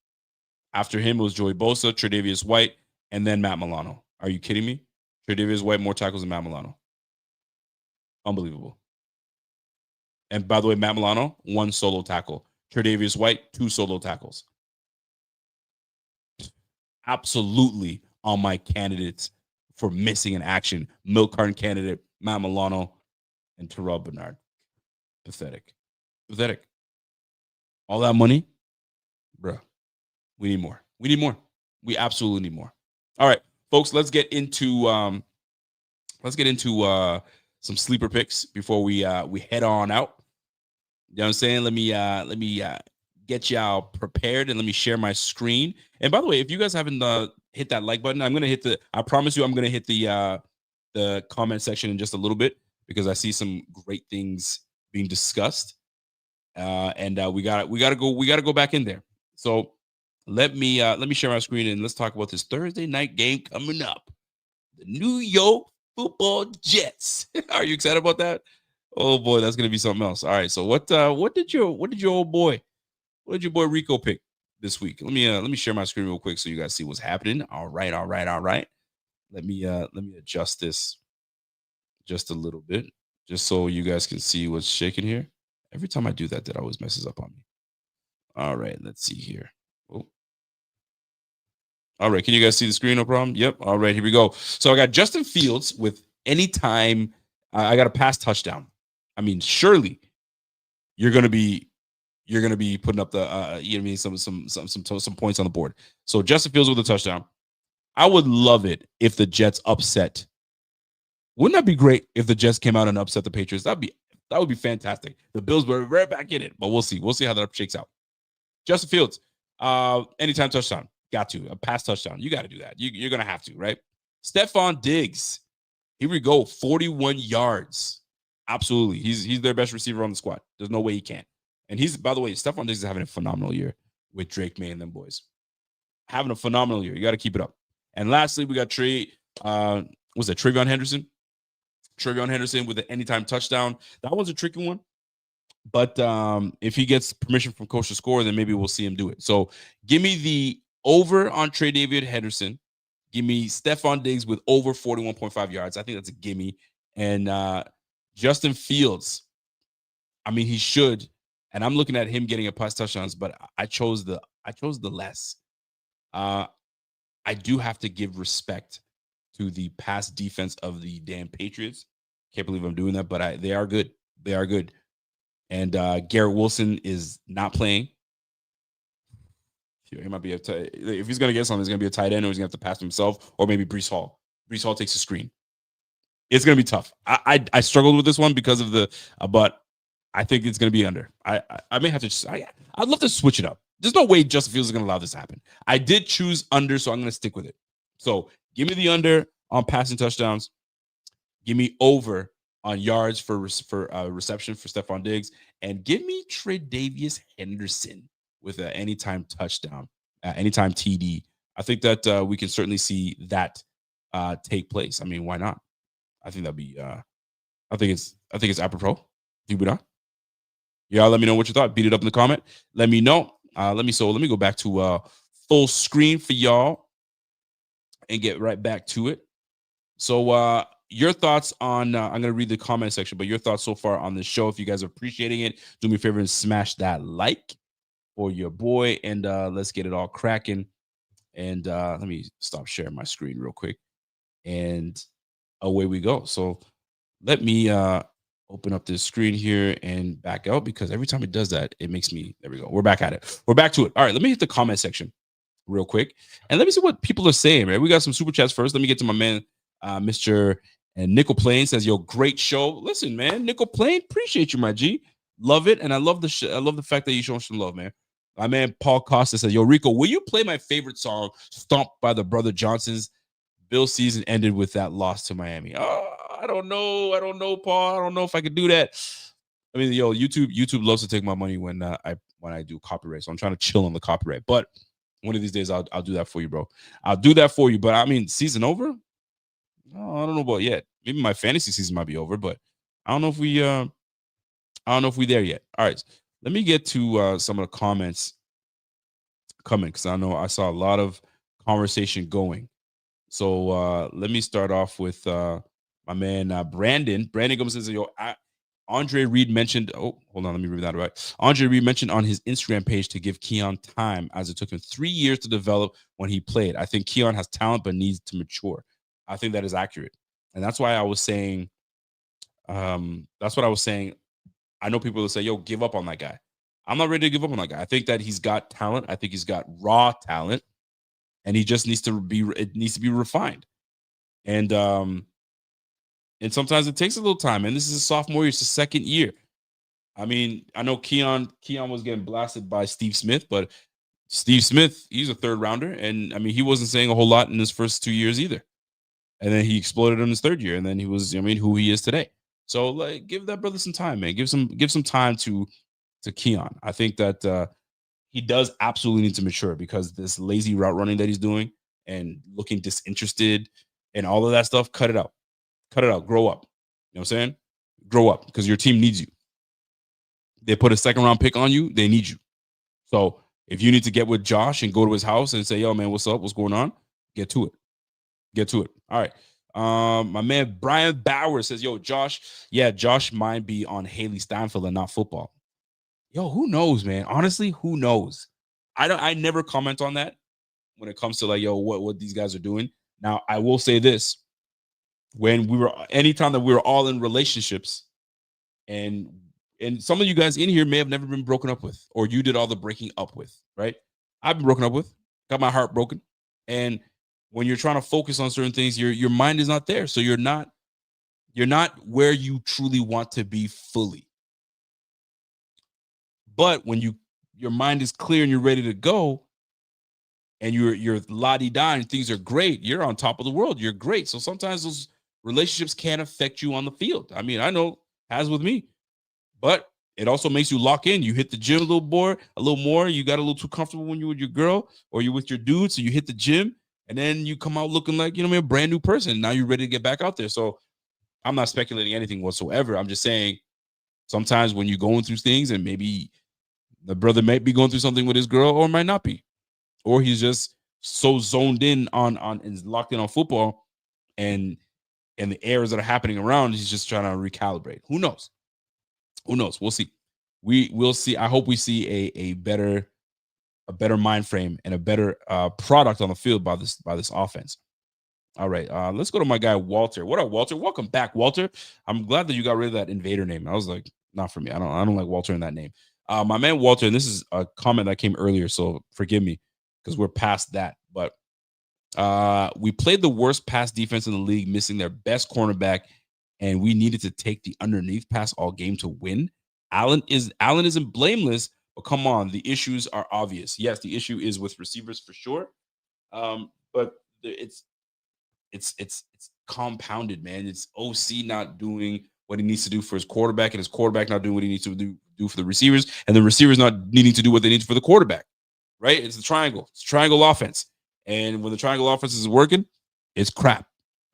After him, it was Joey Bosa, Tre'Davious White, and then Matt Milano. Are you kidding me? Tre'Davious White, more tackles than Matt Milano. Unbelievable. And by the way, Matt Milano, 1 solo tackle. Tre'Davious White, 2 solo tackles. Absolutely on my candidates for missing in action. Milk carton candidate, Matt Milano, and Terrell Bernard. Pathetic. All that money, bruh. We need more. We absolutely need more. All right, folks, let's get into some sleeper picks before we head on out. You know what I'm saying? Let me get y'all prepared and let me share my screen. And by the way, if you guys haven't hit that like button, I promise you I'm gonna hit the comment section in just a little bit because I see some great things being discussed. And we gotta go back in there. So let me share my screen and let's talk about this Thursday night game coming up. The New York Football Jets. Are you excited about that? Oh boy, that's gonna be something else. All right. So what did your boy Rico pick this week? Let me share my screen real quick so you guys see what's happening. All right. Let me adjust this just a little bit, just so you guys can see what's shaking here. Every time I do that, that always messes up on me. All right, let's see here. Oh. All right, can you guys see the screen? No problem. Yep. All right, here we go. So I got Justin Fields with anytime. I got a pass touchdown. I mean, surely you're gonna be putting up the you know what I mean, some points on the board. So Justin Fields with a touchdown. I would love it if the Jets upset. Wouldn't that be great if the Jets came out and upset the Patriots? That would be fantastic. The Bills were right back in it, but we'll see. We'll see how that shakes out. Justin Fields, anytime touchdown. Got to. A pass touchdown. You got to do that. You're going to have to, right? Stephon Diggs. Here we go. 41 yards. Absolutely. He's their best receiver on the squad. There's no way he can't. And by the way, Stephon Diggs is having a phenomenal year with Drake May and them boys. Having a phenomenal year. You got to keep it up. And lastly, we got TreVeyon Henderson? TreVeyon Henderson with an anytime touchdown. That one's a tricky one. But if he gets permission from coach to score, then maybe we'll see him do it. So give me the over on TreVeyon Henderson. Give me Stephon Diggs with over 41.5 yards. I think that's a gimme. And Justin Fields, I mean, he should. And I'm looking at him getting a pass touchdowns, but I chose the less. I do have to give respect to the pass defense of the damn Patriots. Can't believe I'm doing that, but they are good. They are good. And Garrett Wilson is not playing. He might be if he's gonna get something, it's gonna be a tight end, or he's gonna have to pass himself, or maybe Breece Hall. Breece Hall takes a screen. It's gonna be tough. I struggled with this one because of but I think it's gonna be under. I may have to. I'd love to switch it up. There's no way Justin Fields is gonna allow this to happen. I did choose under, so I'm gonna stick with it. So give me the under on passing touchdowns. Give me over on yards for reception for Stephon Diggs, and give me TreVeyon Henderson with an anytime touchdown, anytime TD. I think that we can certainly see that take place. I mean, why not? I think that'd be. I think it's apropos. Do we not? Y'all let me know what you thought. Beat it up in the comment. Let me know. Let me go back to full screen for y'all and get right back to it. So your thoughts on I'm going to read the comment section, but your thoughts so far on the show. If you guys are appreciating it, do me a favor and smash that like for your boy, and let's get it all cracking. And let me stop sharing my screen real quick, and away we go. So let me open up this screen here and back out, because every time it does that, it makes me, there we go. We're back at it. We're back to it. All right, let me hit the comment section real quick, and let me see what people are saying, man. We got some super chats first. Let me get to my man, Mr. And Nickel Plain says, yo, great show. Listen, man, Nickel Plain, appreciate you, my G. Love it. And I love I love the fact that you show some love, man. My man, Paul Costa says, yo, Rico, will you play my favorite song, Stomp by the Brother Johnsons? Bill's season ended with that loss to Miami. Oh, I don't know, Paul. I don't know if I could do that. I mean, yo, YouTube loves to take my money when I do copyright. So I'm trying to chill on the copyright. But one of these days, I'll do that for you, bro. I'll do that for you. But I mean, season over? Oh, I don't know about yet. Maybe my fantasy season might be over, but I don't know if we there yet. All right, let me get to some of the comments coming, because I know I saw a lot of conversation going. So let me start off with my man Brandon. Brandon Gomez says, yo, Andre Reed mentioned, oh, hold on, let me read that right. Andre Reed mentioned on his Instagram page to give Keon time, as it took him 3 years to develop when he played. I think Keon has talent but needs to mature. I think that is accurate. And that's why I was saying, I know people will say, yo, give up on that guy. I'm not ready to give up on that guy. I think that he's got talent. I think he's got raw talent, and he just needs to be refined. And sometimes it takes a little time. And this is a sophomore year, it's the second year. I mean, I know Keon was getting blasted by Steve Smith, but Steve Smith, he's a third rounder. And I mean, he wasn't saying a whole lot in his first 2 years either. And then he exploded in his third year. And then he was, who he is today. So like give that brother some time, man. Give some time to Keon. I think that he does absolutely need to mature, because this lazy route running that he's doing and looking disinterested and all of that stuff, cut it out. Cut it out. Grow up. You know what I'm saying? Grow up, because your team needs you. They put a second round pick on you. They need you. So if you need to get with Josh and go to his house and say, yo, man, what's up? What's going on? Get to it. Get to it. All right. My man Brian Bauer says, yo, Josh. Yeah, Josh might be on Haley Steinfeld and not football. Yo, who knows, man? Honestly, who knows? I never comment on that when it comes to like, yo, what these guys are doing. Now, I will say this. Anytime that we were all in relationships, and some of you guys in here may have never been broken up with, or you did all the breaking up with, right? I've been broken up with, got my heart broken. And when you're trying to focus on certain things, your mind is not there. So you're not where you truly want to be fully. But when your mind is clear and you're ready to go, and you're la-di-da and things are great, you're on top of the world, you're great. So sometimes those relationships can affect you on the field. I mean, I know, has with me. But it also makes you lock in. You hit the gym a little more. You got a little too comfortable when you're with your girl or you're with your dude. So you hit the gym, and then you come out looking like, a brand new person. Now you're ready to get back out there. So I'm not speculating anything whatsoever. I'm just saying sometimes when you're going through things, and maybe the brother might be going through something with his girl, or might not be, or he's just so zoned in on and locked in on football, and the errors that are happening around, he's just trying to recalibrate. Who knows? Who knows? We'll see. We'll see. I hope we see a better mind frame and a better product on the field by this offense. All right, let's go to my guy Walter. What up, Walter? Welcome back, Walter. I'm glad that you got rid of that Invader name. I was like, not for me. I don't like Walter in that name. My man Walter, and this is a comment that came earlier, so forgive me because we're past that. But we played the worst pass defense in the league, missing their best cornerback, and we needed to take the underneath pass all game to win. Allen isn't blameless, but come on, the issues are obvious. Yes, the issue is with receivers for sure, but it's compounded, man. It's OC not doing what he needs to do for his quarterback, and his quarterback not doing what he needs to do for the receivers, and the receivers not needing to do what they need for the quarterback. Right? It's the triangle. It's triangle offense, and when the triangle offense is working, it's crap.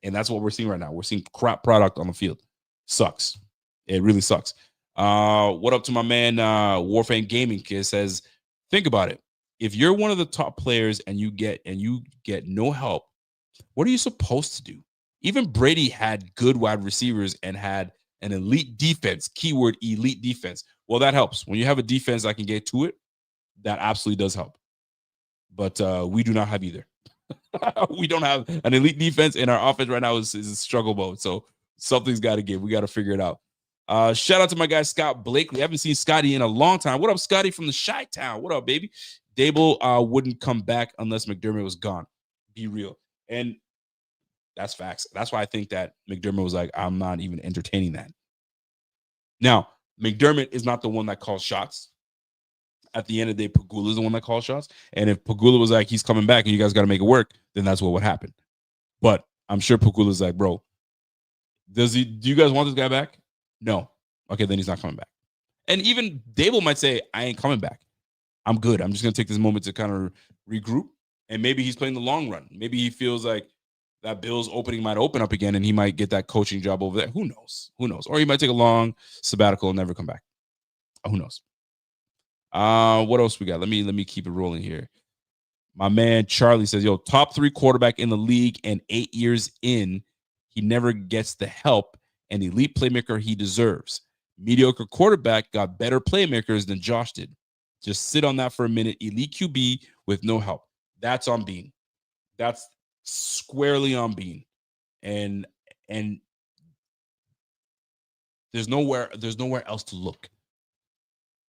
And that's what we're seeing right now. We're seeing crap product on the field. Sucks. It really sucks. What up to my man Warframe Gaming? Kid says, think about it. If you're one of the top players and you get no help, what are you supposed to do? Even Brady had good wide receivers and had an elite defense. Keyword elite defense. Well, that helps. When you have a defense that can get to it, that absolutely does help. But we do not have either. We don't have an elite defense, and our offense right now is struggle mode. So something's got to give. We got to figure it out. Shout out to my guy Scott Blakely. I haven't seen Scotty in a long time. What up, Scotty from the Chi-Town? What up, baby? Dable wouldn't come back unless McDermott was gone. Be real. And that's facts. That's why I think that McDermott was like, I'm not even entertaining that. Now, McDermott is not the one that calls shots. At the end of the day, Pagula is the one that calls shots. And if Pagula was like, he's coming back and you guys got to make it work, then that's what would happen. But I'm sure Pagula's like, bro, do you guys want this guy back? No. Okay, then he's not coming back. And even Dable might say, I ain't coming back. I'm good. I'm just going to take this moment to kind of regroup. And maybe he's playing the long run. Maybe he feels like that Bills opening might open up again and he might get that coaching job over there. Who knows? Who knows? Or he might take a long sabbatical and never come back. Who knows? What else we got? Let me keep it rolling here. My man Charlie says, yo, top 3 quarterback in the league, and 8 years in, he never gets the help and elite playmaker he deserves. Mediocre quarterback got better playmakers than Josh did. Just sit on that for a minute. Elite QB with no help. That's on Bean. That's squarely on Bean. And there's nowhere else to look.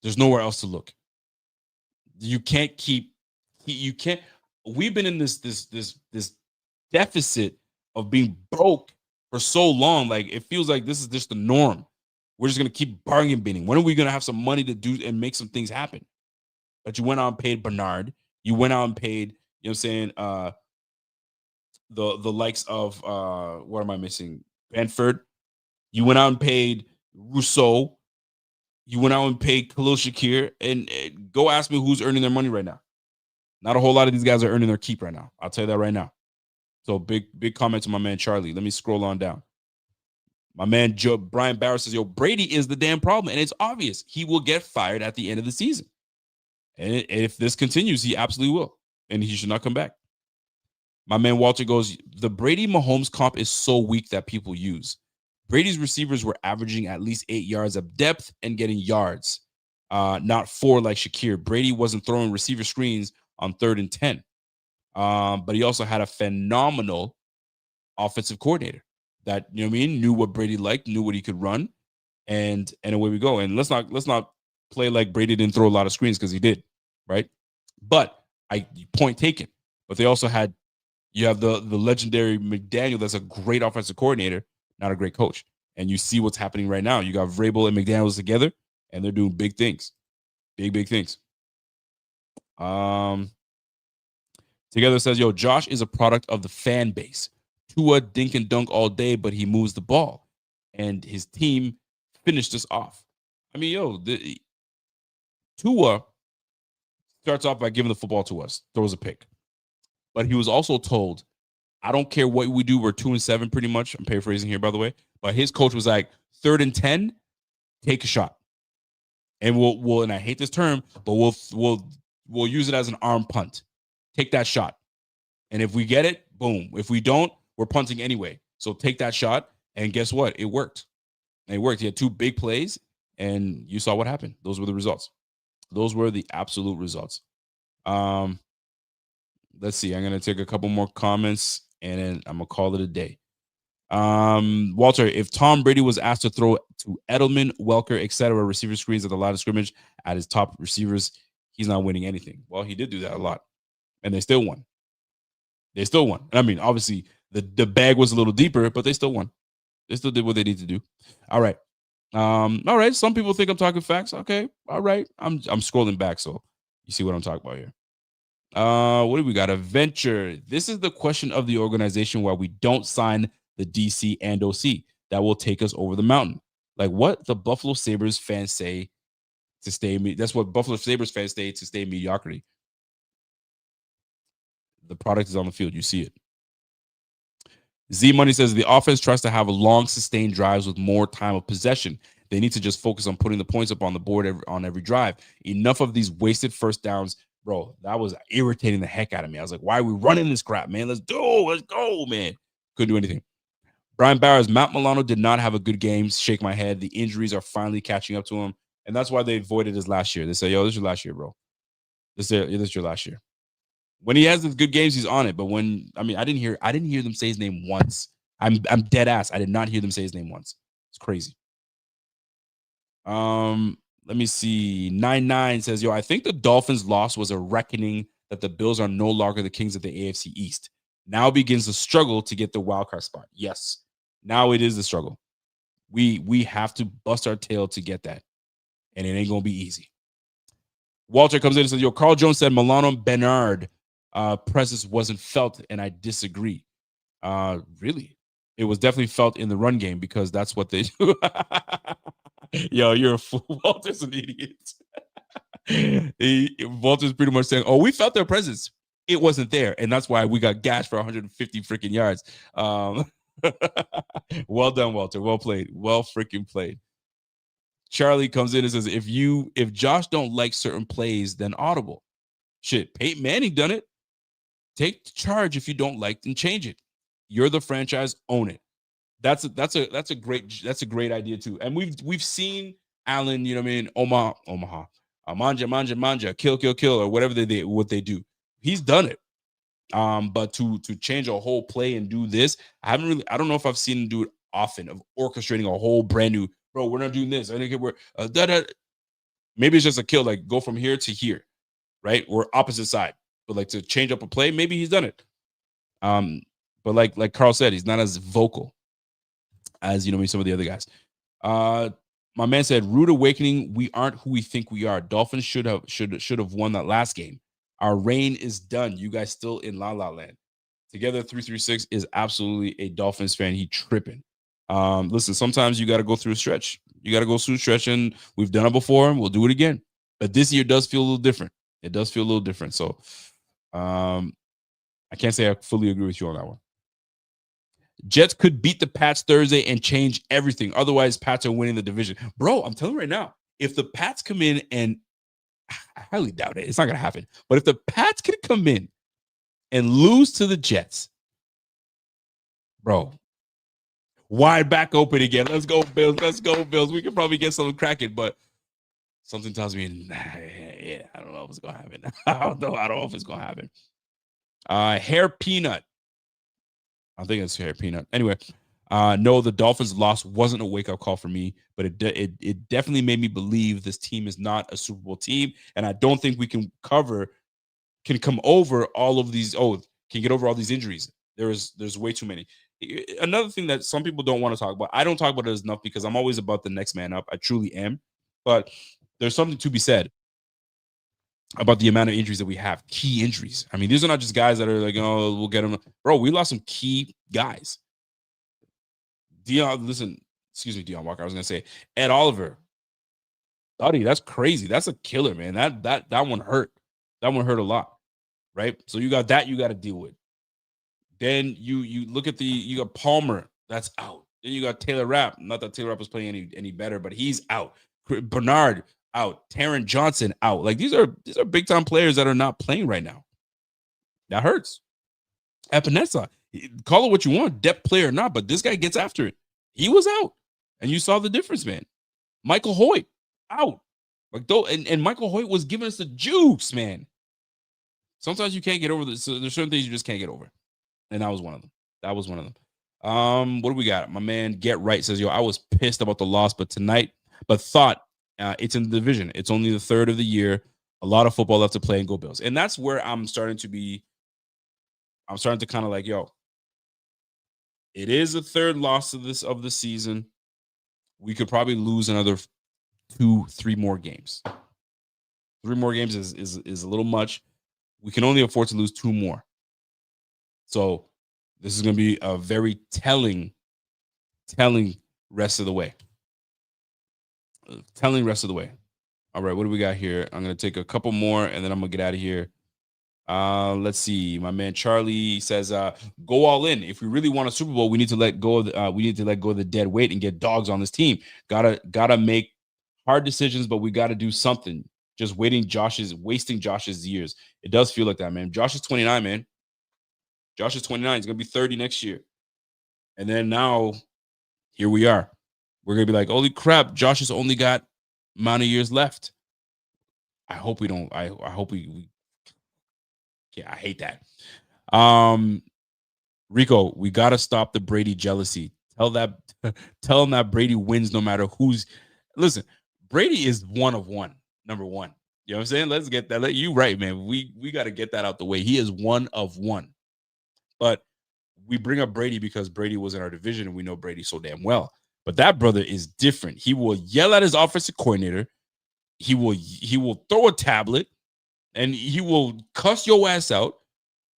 There's nowhere else to look. You can't keep. You can't. We've been in this deficit of being broke for so long. Like it feels like this is just the norm. We're just gonna keep bargain binning. When are we gonna have some money to do and make some things happen? But you went out and paid Bernard. You went out and paid. You know what I'm saying? The likes of what am I missing? Benford. You went out and paid Rousseau. You went out and paid Khalil Shakir. And go ask me who's earning their money right now. Not a whole lot of these guys are earning their keep right now. I'll tell you that right now. So big comment to my man Charlie. Let me scroll on down. My man Brian Barrow says, yo, Brady is the damn problem. And it's obvious he will get fired at the end of the season. And if this continues, he absolutely will. And he should not come back. My man Walter goes, the Brady Mahomes comp is so weak that people use. Brady's receivers were averaging at least 8 yards of depth and getting yards, not 4 like Shakir. Brady wasn't throwing receiver screens on 3rd and 10. But he also had a phenomenal offensive coordinator that, you know what I mean, knew what Brady liked, knew what he could run, and away we go. And let's not play like Brady didn't throw a lot of screens, because he did, right? But point taken. But they also had, you have the legendary McDaniel, that's a great offensive coordinator, not a great coach. And you see what's happening right now. You got Vrabel and McDaniels together, and they're doing big things. Big things. Together says, yo, Josh is a product of the fan base. Tua dink and dunk all day, but he moves the ball. And his team finished us off. I mean, yo, Tua starts off by giving the football to us, throws a pick. But he was also told, I don't care what we do, we're 2-7 pretty much. I'm paraphrasing here, by the way. But his coach was like, 3rd and 10, take a shot. And we'll and I hate this term, but we'll use it as an arm punt. Take that shot. And if we get it, boom. If we don't, we're punting anyway. So take that shot. And guess what? It worked. It worked. He had 2 big plays, and you saw what happened. Those were the results. Those were the absolute results. Let's see. I'm going to take a couple more comments, and then I'm going to call it a day. Walter, if Tom Brady was asked to throw to Edelman, Welker, etc., receiver screens at the line of scrimmage at his top receivers, he's not winning anything. Well, he did do that a lot, and they still won. They still won. I mean, obviously, the bag was a little deeper, but they still won. They still did what they need to do. All right. All right. Some people think I'm talking facts. Okay. All right. I'm scrolling back, so you see what I'm talking about here. What do we got? A venture. This is the question of the organization why we don't sign the DC and OC that will take us over the mountain. Like what the Buffalo Sabres fans say to stay. That's what Buffalo Sabres fans say to stay mediocrity. The product is on the field. You see it. Z Money says the offense tries to have a long, sustained drives with more time of possession. They need to just focus on putting the points up on the board on every drive. Enough of these wasted first downs. Bro, that was irritating the heck out of me. I was like, why are we running this crap, man? Let's go, man. Couldn't do anything. Brian Bowers, Matt Milano did not have a good game. Shake my head. The injuries are finally catching up to him. And that's why they avoided his last year. They say, yo, this is your last year, bro. This is your last year. When he has the good games, he's on it. But I didn't hear them say his name once. I'm dead ass. I did not hear them say his name once. It's crazy. Let me see. 99 says, yo, I think the Dolphins' loss was a reckoning that the Bills are no longer the kings of the AFC East. Now begins the struggle to get the wildcard spot. Yes. Now it is the struggle. We have to bust our tail to get that. And it ain't gonna be easy. Walter comes in and says, yo, Carl Jones said Milano Bernard presence wasn't felt, and I disagree. Really? It was definitely felt in the run game because that's what they do. Yo, you're a fool. Walter's an idiot. Walter's pretty much saying, oh, we felt their presence. It wasn't there, and that's why we got gashed for 150 freaking yards. Well done, Walter. Well played. Well freaking played. Charlie comes in and says, if Josh don't like certain plays, then audible. Shit, Peyton Manning done it. Take charge. If you don't like, then change it. You're the franchise, own it. That's a great idea too. And we've seen Allen, you know what I mean, Omaha, manja, kill, or whatever what they do. He's done it. But to change a whole play and do this, I don't know if I've seen him do it often, of orchestrating a whole brand new, bro, we're not doing this. I think we're Maybe it's just a kill, like go from here to here, right? Or opposite side. But like to change up a play, maybe he's done it. But like Carl said, he's not as vocal as maybe some of the other guys. My man said, "Rude awakening. We aren't who we think we are. Dolphins should have won that last game. Our reign is done. You guys still in La La Land." Together 336 is absolutely a Dolphins fan. He tripping. Listen, sometimes you got to go through a stretch. You got to go through a stretch, and we've done it before, and we'll do it again. But this year does feel a little different. It does feel a little different. So, I can't say I fully agree with you on that one. Jets could beat the Pats Thursday and change everything. Otherwise, Pats are winning the division. Bro, I'm telling you right now, if the Pats come in, and I highly doubt it, it's not going to happen. But if the Pats could come in and lose to the Jets, bro, wide back open again. Let's go, Bills. Let's go, Bills. We could probably get something cracking, but something tells me, yeah, I don't know if it's going to happen. I don't know if it's going to happen. Hair Peanut. I think it's Hair Peanut. Anyway, no, the Dolphins' loss wasn't a wake-up call for me, but it definitely made me believe this team is not a Super Bowl team, and I don't think we can come over all of these. Can get over all these injuries. There's way too many. Another thing that some people don't want to talk about, I don't talk about it enough because I'm always about the next man up. I truly am, but there's something to be said about the amount of injuries that we have, key injuries. I mean, these are not just guys that are like, oh, we'll get them. Bro, we lost some key guys. Dion Walker. I was going to say Ed Oliver. Buddy, that's crazy. That's a killer, man. That one hurt. That one hurt a lot, right? So you got that you got to deal with. Then you look at you got Palmer, that's out. Then you got Taylor Rapp. Not that Taylor Rapp was playing any better, but he's out. Bernard out. Taron Johnson out. Like these are big time players that are not playing right now. That hurts. Epinesa, call it what you want, depth player or not, but this guy gets after it. He was out, and you saw the difference, man. Michael Hoyt out. Like and Michael Hoyt was giving us the juice, man. Sometimes you can't get over this. So there's certain things you just can't get over, and that was one of them. What do we got? My man Get Right says, "Yo, I was pissed about the loss, but thought it's in the division. It's only the third of the year. A lot of football left to play, and go Bills." And that's where I'm starting to kind of like, yo, it is the third loss of the season. We could probably lose another 2-3 more games. 3 more games is a little much. We can only afford to lose 2 more. So this is going to be a very telling rest of the way. Telling rest of the way. All right, what do we got here? I'm going to take a couple more, and then I'm going to get out of here. Let's see. My man Charlie says, "Go all in. If we really want a Super Bowl, we need to let go of the dead weight and get dogs on this team. Gotta make hard decisions, but we got to do something. Just wasting Josh's years. It does feel like that, man. Josh is 29, man. Josh is 29. He's gonna be 30 next year. And then now, here we are. We're gonna be like, holy crap, Josh has only got amount of years left. I hope we don't. I hope we. Yeah, I hate that. Rico, we gotta stop the Brady jealousy. Tell him that Brady wins no matter who's. Listen, Brady is one of one. Number one. You know what I'm saying? Let's get that. You right, man. We got to get that out the way. He is one of one. But we bring up Brady because Brady was in our division and we know Brady so damn well. But that brother is different. He will yell at his offensive coordinator. He will throw a tablet and he will cuss your ass out.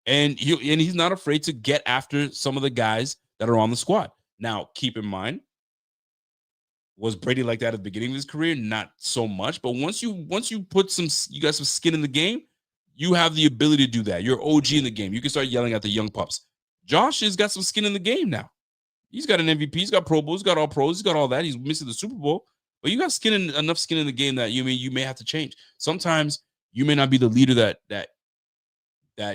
And he's not afraid to get after some of the guys that are on the squad. Now, keep in mind, was Brady like that at the beginning of his career? Not so much. But once you got some skin in the game, you have the ability to do that. You're OG in the game. You can start yelling at the young pups. Josh has got some skin in the game now. He's got an MVP. He's got Pro Bowl. He's got all pros. He's got all that. He's missing the Super Bowl. But you got enough skin in the game that you may have to change. Sometimes you may not be the leader that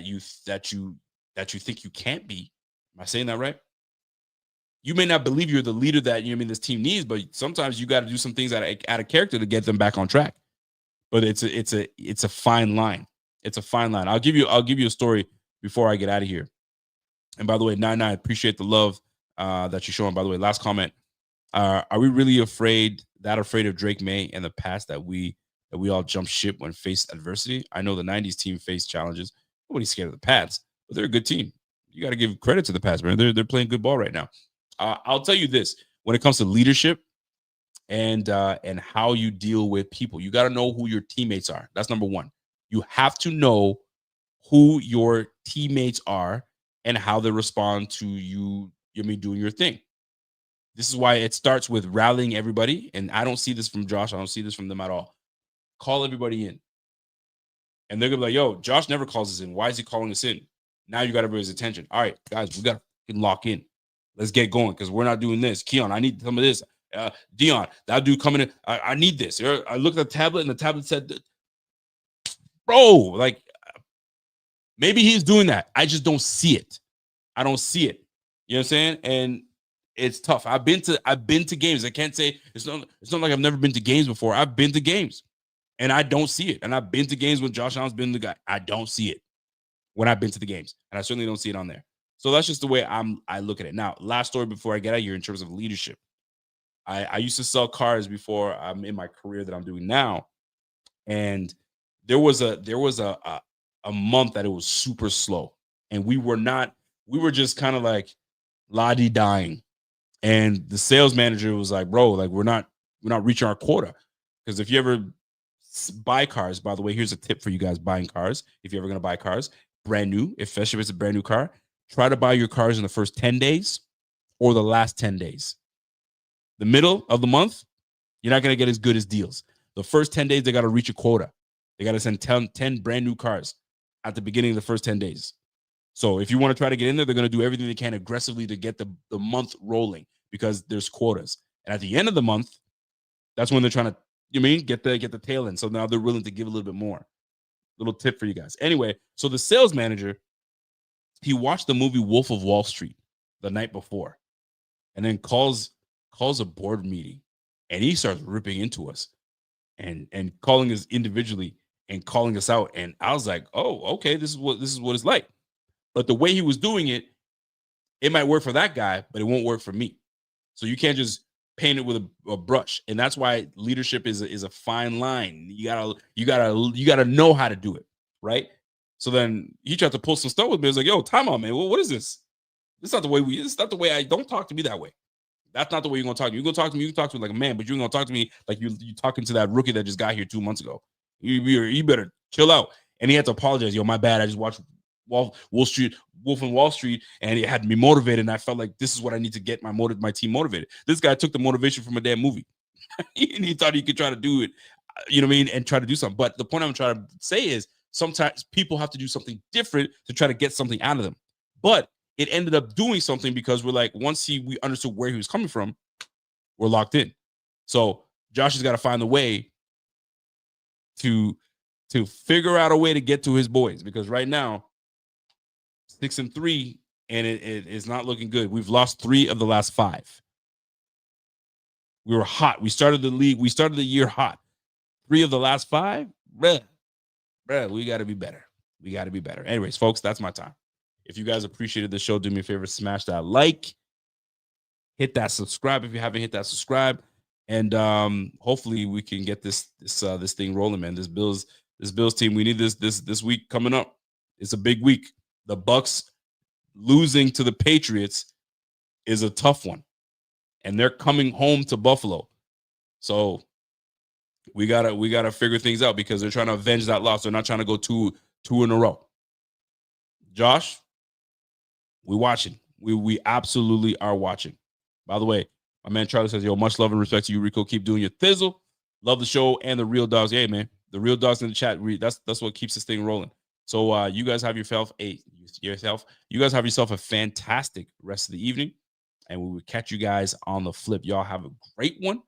you think you can't be. Am I saying that right? You may not believe you're the leader that this team needs, but sometimes you got to do some things out of character to get them back on track. But it's a fine line. It's a fine line. I'll give you a story before I get out of here. And by the way, 99, I appreciate the love that you're showing. By the way, last comment. Are we really afraid of Drake May and the past that we that we all jump ship when faced adversity. I know the 90s team faced challenges. Nobody's scared of the Pats, but they're a good team. You got to give credit to the Pats, man. They're playing good ball right now. I'll tell you this: when it comes to leadership and how you deal with people, you got to know who your teammates are. That's number one. You have to know who your teammates are and how they respond to you. Doing your thing. This is why it starts with rallying everybody. And I don't see this from Josh. I don't see this from them at all. Call everybody in. And they're going to be like, yo, Josh never calls us in. Why is he calling us in? Now you got everybody's attention. All right, guys, we got to lock in. Let's get going because we're not doing this. Keon, I need some of this. Dion, that dude coming in. I need this. I looked at the tablet and the tablet said, bro, like maybe he's doing that. I just don't see it. I don't see it. You know what I'm saying? And it's tough. I've been to games. I can't say it's not like I've never been to games before. I've been to games and I don't see it. And I've been to games when Josh Allen's been the guy. I don't see it when I've been to the games. And I certainly don't see it on there. So that's just the way I look at it. Now, last story before I get out of here in terms of leadership. I used to sell cars before I'm in my career that I'm doing now. And there was a month that it was super slow. And we were just kind of like la-di-dying. And the sales manager was like, bro, like we're not reaching our quota. Because if you ever buy cars, by the way, here's a tip for you guys buying cars. If you're ever going to buy cars, brand new, especially if it's a brand new car, try to buy your cars in the first 10 days or the last 10 days. The middle of the month, you're not going to get as good as deals. The first 10 days, they got to reach a quota. They got to send 10 brand new cars at the beginning of the first 10 days. So if you want to try to get in there, they're going to do everything they can aggressively to get the month rolling because there's quotas. And at the end of the month, that's when they're trying to, get the tail end. So now they're willing to give a little bit more. Little tip for you guys. Anyway, so the sales manager, he watched the movie Wolf of Wall Street the night before and then calls a board meeting and he starts ripping into us and calling us individually and calling us out. And I was like, oh, okay, this is what it's like. But the way he was doing it, it might work for that guy, but it won't work for me. So you can't just paint it with a brush. And that's why leadership is a fine line. You gotta know how to do it, right? So then he tried to pull some stuff with me. I was like, yo, time out, man. What is this? This is not the way I don't talk to me that way. That's not the way you're gonna talk to me. You're gonna talk to me, you can talk to me like a man, but you're gonna talk to me like you talking to that rookie that just got here 2 months ago. You better chill out. And he had to apologize. Yo, my bad. I just watched Wolf and Wall Street, and it had me motivated. And I felt like this is what I need to get my team motivated. This guy took the motivation from a damn movie, and he thought he could try to do it, and try to do something. But the point I'm trying to say is sometimes people have to do something different to try to get something out of them. But it ended up doing something because we're like, once we understood where he was coming from, we're locked in. So Josh has got to find a way to figure out a way to get to his boys, because right now 6-3, and it is not looking good. We've lost 3 of the last 5. We were hot. We started the year hot. 3 of the last 5, bruh, we got to be better. Anyways, folks, that's my time. If you guys appreciated the show, do me a favor, smash that like, hit that subscribe if you haven't hit that subscribe, and hopefully we can get this thing rolling, man. This Bills team, we need this week coming up. It's a big week. The Bucks losing to the Patriots is a tough one, and they're coming home to Buffalo. So we gotta figure things out because they're trying to avenge that loss. They're not trying to go two in a row. Josh, we watching. We absolutely are watching. By the way, my man Charlie says, yo, much love and respect to you, Rico. Keep doing your thizzle. Love the show and the real dogs. Hey, man, the real dogs in the chat. That's what keeps this thing rolling. So you guys have yourself a fantastic rest of the evening, and we will catch you guys on the flip. Y'all have a great one,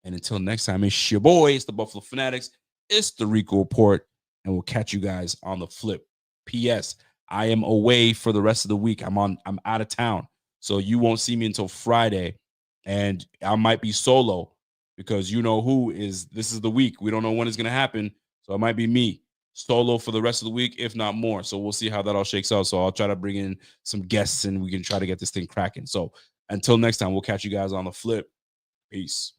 and until next time, it's your boy, it's the Buffalo Fanatics, it's the Rico Report, and we'll catch you guys on the flip. P.S. I am away for the rest of the week. I'm out of town, so you won't see me until Friday, and I might be solo because this is the week. We don't know when it's gonna happen, so it might be me solo for the rest of the week, if not more. So we'll see how that all shakes out. So I'll try to bring in some guests and we can try to get this thing cracking. So until next time, we'll catch you guys on the flip. Peace.